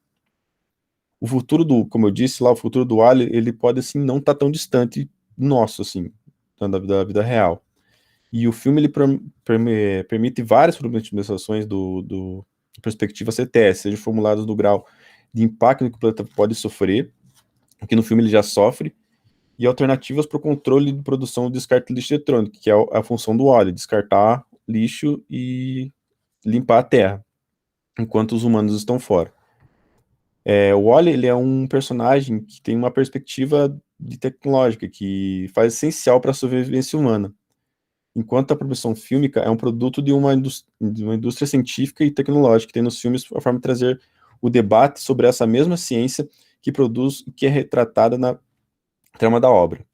O futuro como eu disse lá, o futuro do Wally, ele pode, assim, não estar tão distante nosso, assim, da vida real. E o filme, ele permite várias problematizações da perspectiva CTS, sejam formuladas no grau de impacto que o planeta pode sofrer, que no filme ele já sofre, e alternativas para o controle de produção do descarte de lixo eletrônico, que é a função do Wally, descartar lixo e limpar a Terra, enquanto os humanos estão fora. O Wally, ele é um personagem que tem uma perspectiva tecnológica que faz essencial para a sobrevivência humana, enquanto a produção fílmica é um produto de uma indústria científica e tecnológica, que tem nos filmes a forma de trazer o debate sobre essa mesma ciência que produz e que é retratada na trama da obra.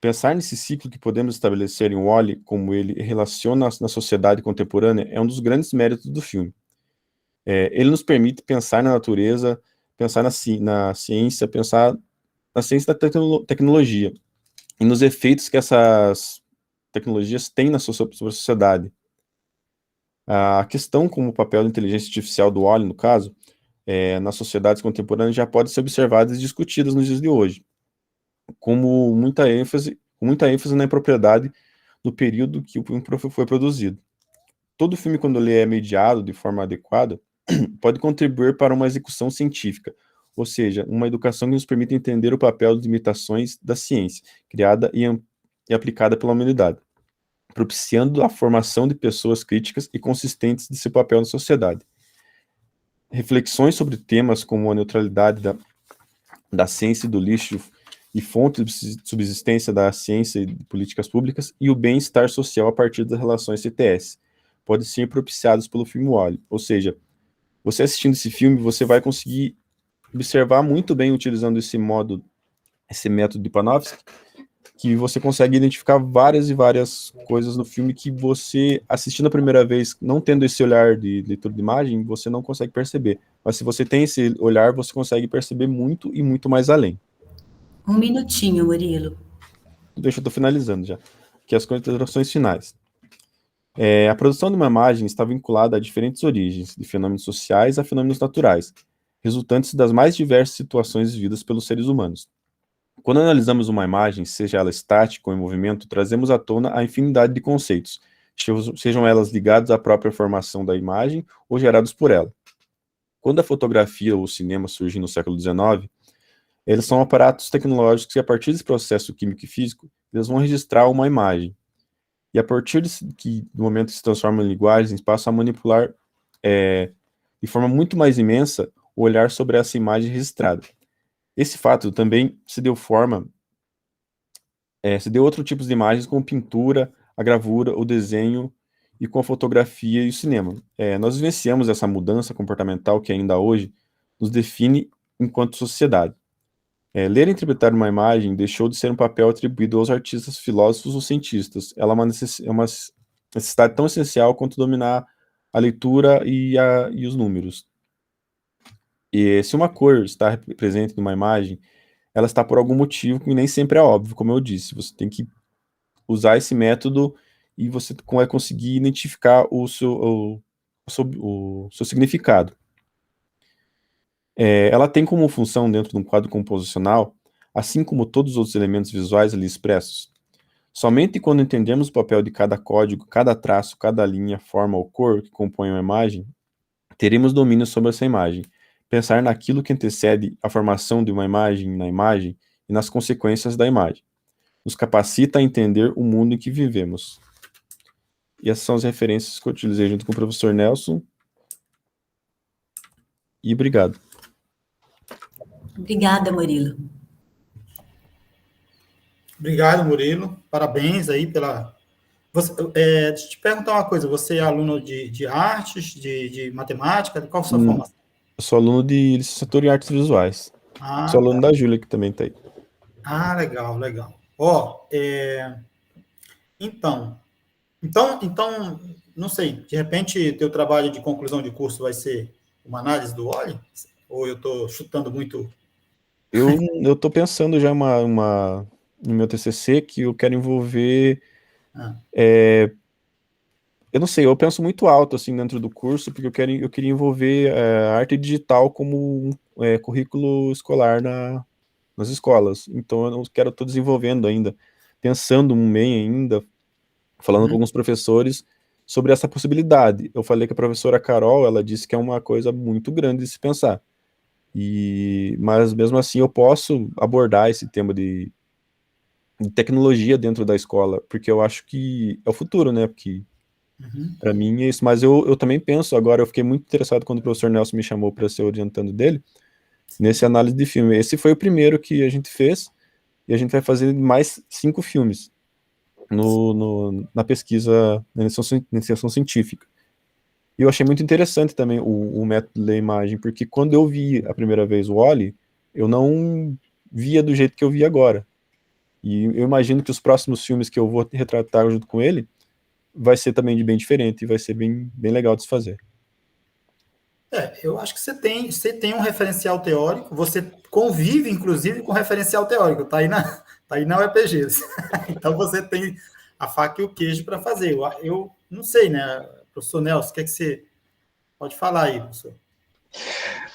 Pensar nesse ciclo que podemos estabelecer em Wally, como ele relaciona na sociedade contemporânea, é um dos grandes méritos do filme. Ele nos permite pensar na natureza, pensar na ciência, pensar na ciência da tecnologia, e nos efeitos que essas tecnologias têm sobre a sociedade. A questão como o papel da inteligência artificial do Wally, no caso, nas sociedades contemporâneas, já pode ser observada e discutida nos dias de hoje, com muita ênfase na impropriedade do período que o filme foi produzido. Todo filme, quando ele é mediado de forma adequada, pode contribuir para uma execução científica, ou seja, uma educação que nos permite entender o papel das limitações da ciência, criada e aplicada pela humanidade, propiciando a formação de pessoas críticas e consistentes de seu papel na sociedade. Reflexões sobre temas como a neutralidade da ciência e do lixo e fonte de subsistência da ciência e de políticas públicas, e o bem-estar social a partir das relações CTS, podem ser propiciados pelo filme WALL-E. Ou seja, você assistindo esse filme, você vai conseguir observar muito bem, utilizando esse método de Panofsky, que você consegue identificar várias e várias coisas no filme que você, assistindo a primeira vez, não tendo esse olhar de leitura de imagem, você não consegue perceber. Mas se você tem esse olhar, você consegue perceber muito e muito mais além. Um minutinho, Murilo. Deixa eu tô finalizando já. Que as considerações finais. A produção de uma imagem está vinculada a diferentes origens, de fenômenos sociais a fenômenos naturais, resultantes das mais diversas situações vividas pelos seres humanos. Quando analisamos uma imagem, seja ela estática ou em movimento, trazemos à tona a infinidade de conceitos, sejam elas ligados à própria formação da imagem ou gerados por ela. Quando a fotografia ou o cinema surgem no século XIX, eles são aparatos tecnológicos que, a partir desse processo químico e físico, eles vão registrar uma imagem. E a partir do momento que se transformam em linguagens, passam a manipular de forma muito mais imensa o olhar sobre essa imagem registrada. Esse fato também se deu outro tipo de imagens como pintura, a gravura, o desenho e com a fotografia e o cinema. Nós vivenciamos essa mudança comportamental que ainda hoje nos define enquanto sociedade. Ler e interpretar uma imagem deixou de ser um papel atribuído aos artistas, filósofos ou cientistas. Ela é uma necessidade tão essencial quanto dominar a leitura e os números. E se uma cor está presente numa imagem, ela está por algum motivo que nem sempre é óbvio, como eu disse. Você tem que usar esse método e você vai conseguir identificar o seu significado. Ela tem como função, dentro de um quadro composicional, assim como todos os outros elementos visuais ali expressos. Somente quando entendemos o papel de cada código, cada traço, cada linha, forma ou cor que compõe uma imagem, teremos domínio sobre essa imagem. Pensar naquilo que antecede a formação de uma imagem na imagem e nas consequências da imagem. Nos capacita a entender o mundo em que vivemos. E essas são as referências que eu utilizei junto com o professor Nelson. E obrigado. Obrigada, Murilo. Obrigado, Murilo. Parabéns aí pela... deixa eu te perguntar uma coisa. Você é aluno de artes, de matemática? Qual a sua formação? Eu sou aluno de licenciatura em artes visuais. Ah, Sou aluno tá. da Júlia, que também está aí. Ah, legal, legal. Então, não sei, de repente, teu trabalho de conclusão de curso vai ser uma análise do óleo? Ou eu estou chutando muito? Eu estou pensando já no meu TCC que eu quero envolver... eu não sei, eu penso muito alto assim dentro do curso, porque eu queria envolver a arte digital como um currículo escolar nas escolas. Então eu estou desenvolvendo ainda, pensando um meio ainda, falando com alguns professores sobre essa possibilidade. Eu falei que a professora Carol, ela disse que é uma coisa muito grande de se pensar. Mas mesmo assim eu posso abordar esse tema de tecnologia dentro da escola, porque eu acho que é o futuro, né? Porque para mim é isso. Mas eu também penso agora, eu fiquei muito interessado quando o professor Nelson me chamou para ser orientando dele, nesse análise de filme. Esse foi o primeiro que a gente fez, e a gente vai fazer mais 5 filmes na pesquisa, na iniciação científica. E eu achei muito interessante também o método da imagem, porque quando eu vi a primeira vez o WALL-E, eu não via do jeito que eu vi agora. E eu imagino que os próximos filmes que eu vou retratar junto com ele vai ser também bem diferente e vai ser bem legal de se fazer. Eu acho que você tem um referencial teórico, você convive, inclusive, com referencial teórico, está aí na UEPG. Então, você tem a faca e o queijo para fazer. Eu não sei, né, professor Nelson, o que é que você pode falar aí, professor?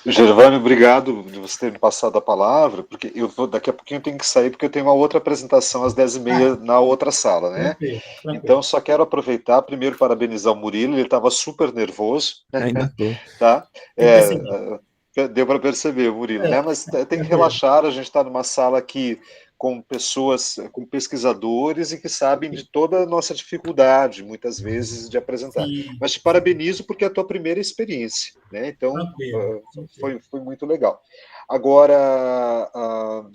Gervânio, obrigado de você ter me passado a palavra, porque daqui a pouquinho eu tenho que sair, porque eu tenho uma outra apresentação às 10h30 na outra sala, né? Tranquilo. Então, só quero aproveitar, primeiro, parabenizar o Murilo, ele estava super nervoso. Ainda estou. Tá? Deu para perceber, o Murilo, né? Mas tem que relaxar, a gente está numa sala aqui com pessoas, com pesquisadores e que sabem de toda a nossa dificuldade, muitas vezes, de apresentar. Sim. Mas te parabenizo porque é a tua primeira experiência, né? Então, foi muito legal. Agora,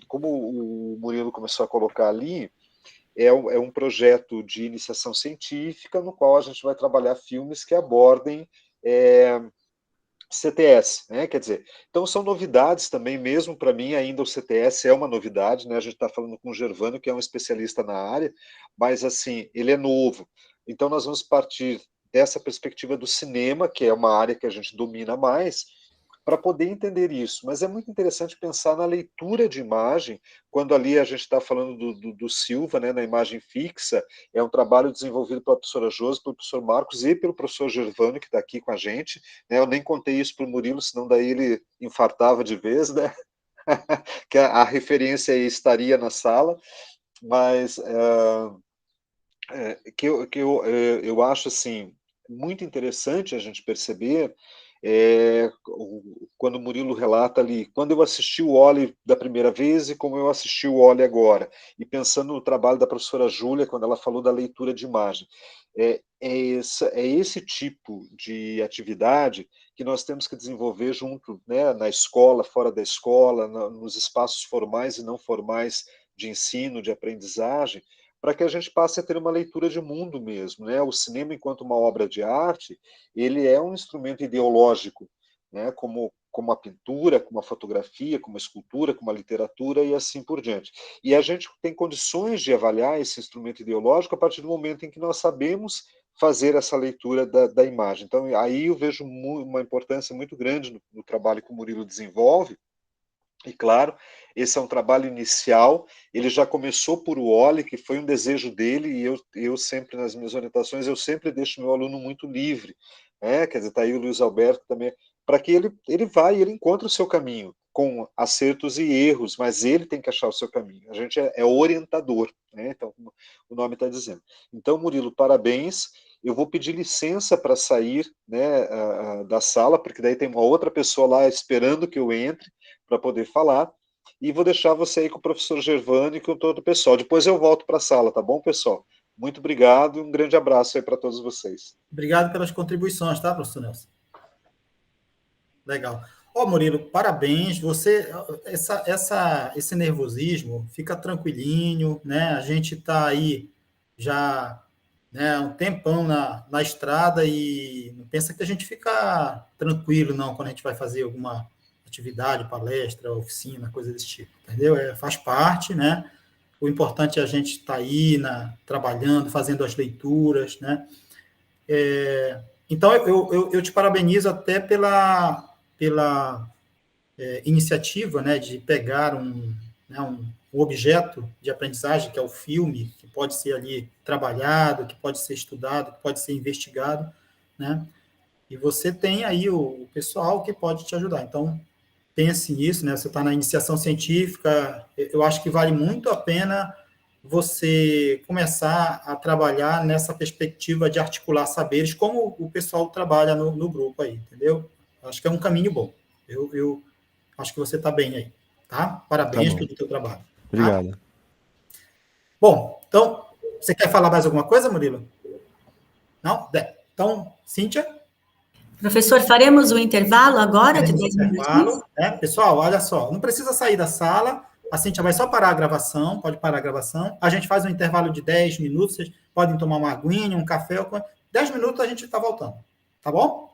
como o Murilo começou a colocar ali, é um projeto de iniciação científica no qual a gente vai trabalhar filmes que abordem CTS, né? Quer dizer, então são novidades também, mesmo para mim ainda o CTS é uma novidade, né? A gente está falando com o Gervânio, que é um especialista na área, mas assim, ele é novo. Então nós vamos partir dessa perspectiva do cinema, que é uma área que a gente domina mais, para poder entender isso. Mas é muito interessante pensar na leitura de imagem, quando ali a gente está falando do Silva, né, na imagem fixa, é um trabalho desenvolvido pela professora Josi, pelo professor Marcos e pelo professor Gervânio, que está aqui com a gente. Né, eu nem contei isso para o Murilo, senão daí ele infartava de vez, né? Que a referência aí estaria na sala, mas eu acho assim, muito interessante a gente perceber quando o Murilo relata ali, quando eu assisti o Oli da primeira vez e como eu assisti o Oli agora, e pensando no trabalho da professora Júlia, quando ela falou da leitura de imagem, é esse tipo de atividade que nós temos que desenvolver junto, né, na escola, fora da escola, nos espaços formais e não formais de ensino, de aprendizagem, para que a gente passe a ter uma leitura de mundo mesmo, né? O cinema, enquanto uma obra de arte, ele é um instrumento ideológico, né? Como a pintura, como a fotografia, como a escultura, como a literatura e assim por diante. E a gente tem condições de avaliar esse instrumento ideológico a partir do momento em que nós sabemos fazer essa leitura da imagem. Então, aí eu vejo uma importância muito grande no trabalho que o Murilo desenvolve. E claro, esse é um trabalho inicial, ele já começou por o Oli, que foi um desejo dele, e eu sempre, nas minhas orientações, eu sempre deixo meu aluno muito livre, né? Quer dizer, está aí o Luiz Alberto também, para que ele vá e ele encontre o seu caminho, com acertos e erros, mas ele tem que achar o seu caminho. A gente é orientador, né? Então, como o nome está dizendo. Então, Murilo, parabéns. Eu vou pedir licença para sair, né, da sala, porque daí tem uma outra pessoa lá esperando que eu entre para poder falar, e vou deixar você aí com o professor Gervânio e com todo o pessoal. Depois eu volto para a sala, tá bom, pessoal? Muito obrigado e um grande abraço aí para todos vocês. Obrigado pelas contribuições, tá, professor Nelson? Legal. Murilo, parabéns. Você, esse nervosismo, fica tranquilinho, né? A gente está aí já, né, um tempão na estrada e não pensa que a gente fica tranquilo, não, quando a gente vai fazer alguma atividade, palestra, oficina, coisa desse tipo, entendeu? Faz parte, né? O importante é a gente estar aí trabalhando, fazendo as leituras, né? Então, eu te parabenizo até pela iniciativa, né, de pegar um objeto de aprendizagem, que é o filme, que pode ser ali trabalhado, que pode ser estudado, que pode ser investigado, né? E você tem aí o pessoal que pode te ajudar. Então, pense nisso, né? Você está na iniciação científica, eu acho que vale muito a pena você começar a trabalhar nessa perspectiva de articular saberes, como o pessoal trabalha no grupo aí, entendeu? Acho que é um caminho bom. Eu acho que você está bem aí, tá? Parabéns pelo teu trabalho. Obrigado. Tá? Bom, então, você quer falar mais alguma coisa, Murilo? Não? Então, Cíntia? Professor, faremos o intervalo agora de 10 minutos? Pessoal, olha só, não precisa sair da sala, a Cíntia vai só parar a gravação, pode parar a gravação, a gente faz um intervalo de 10 minutos, vocês podem tomar uma aguinha, um café, 10 minutos a gente está voltando, tá bom?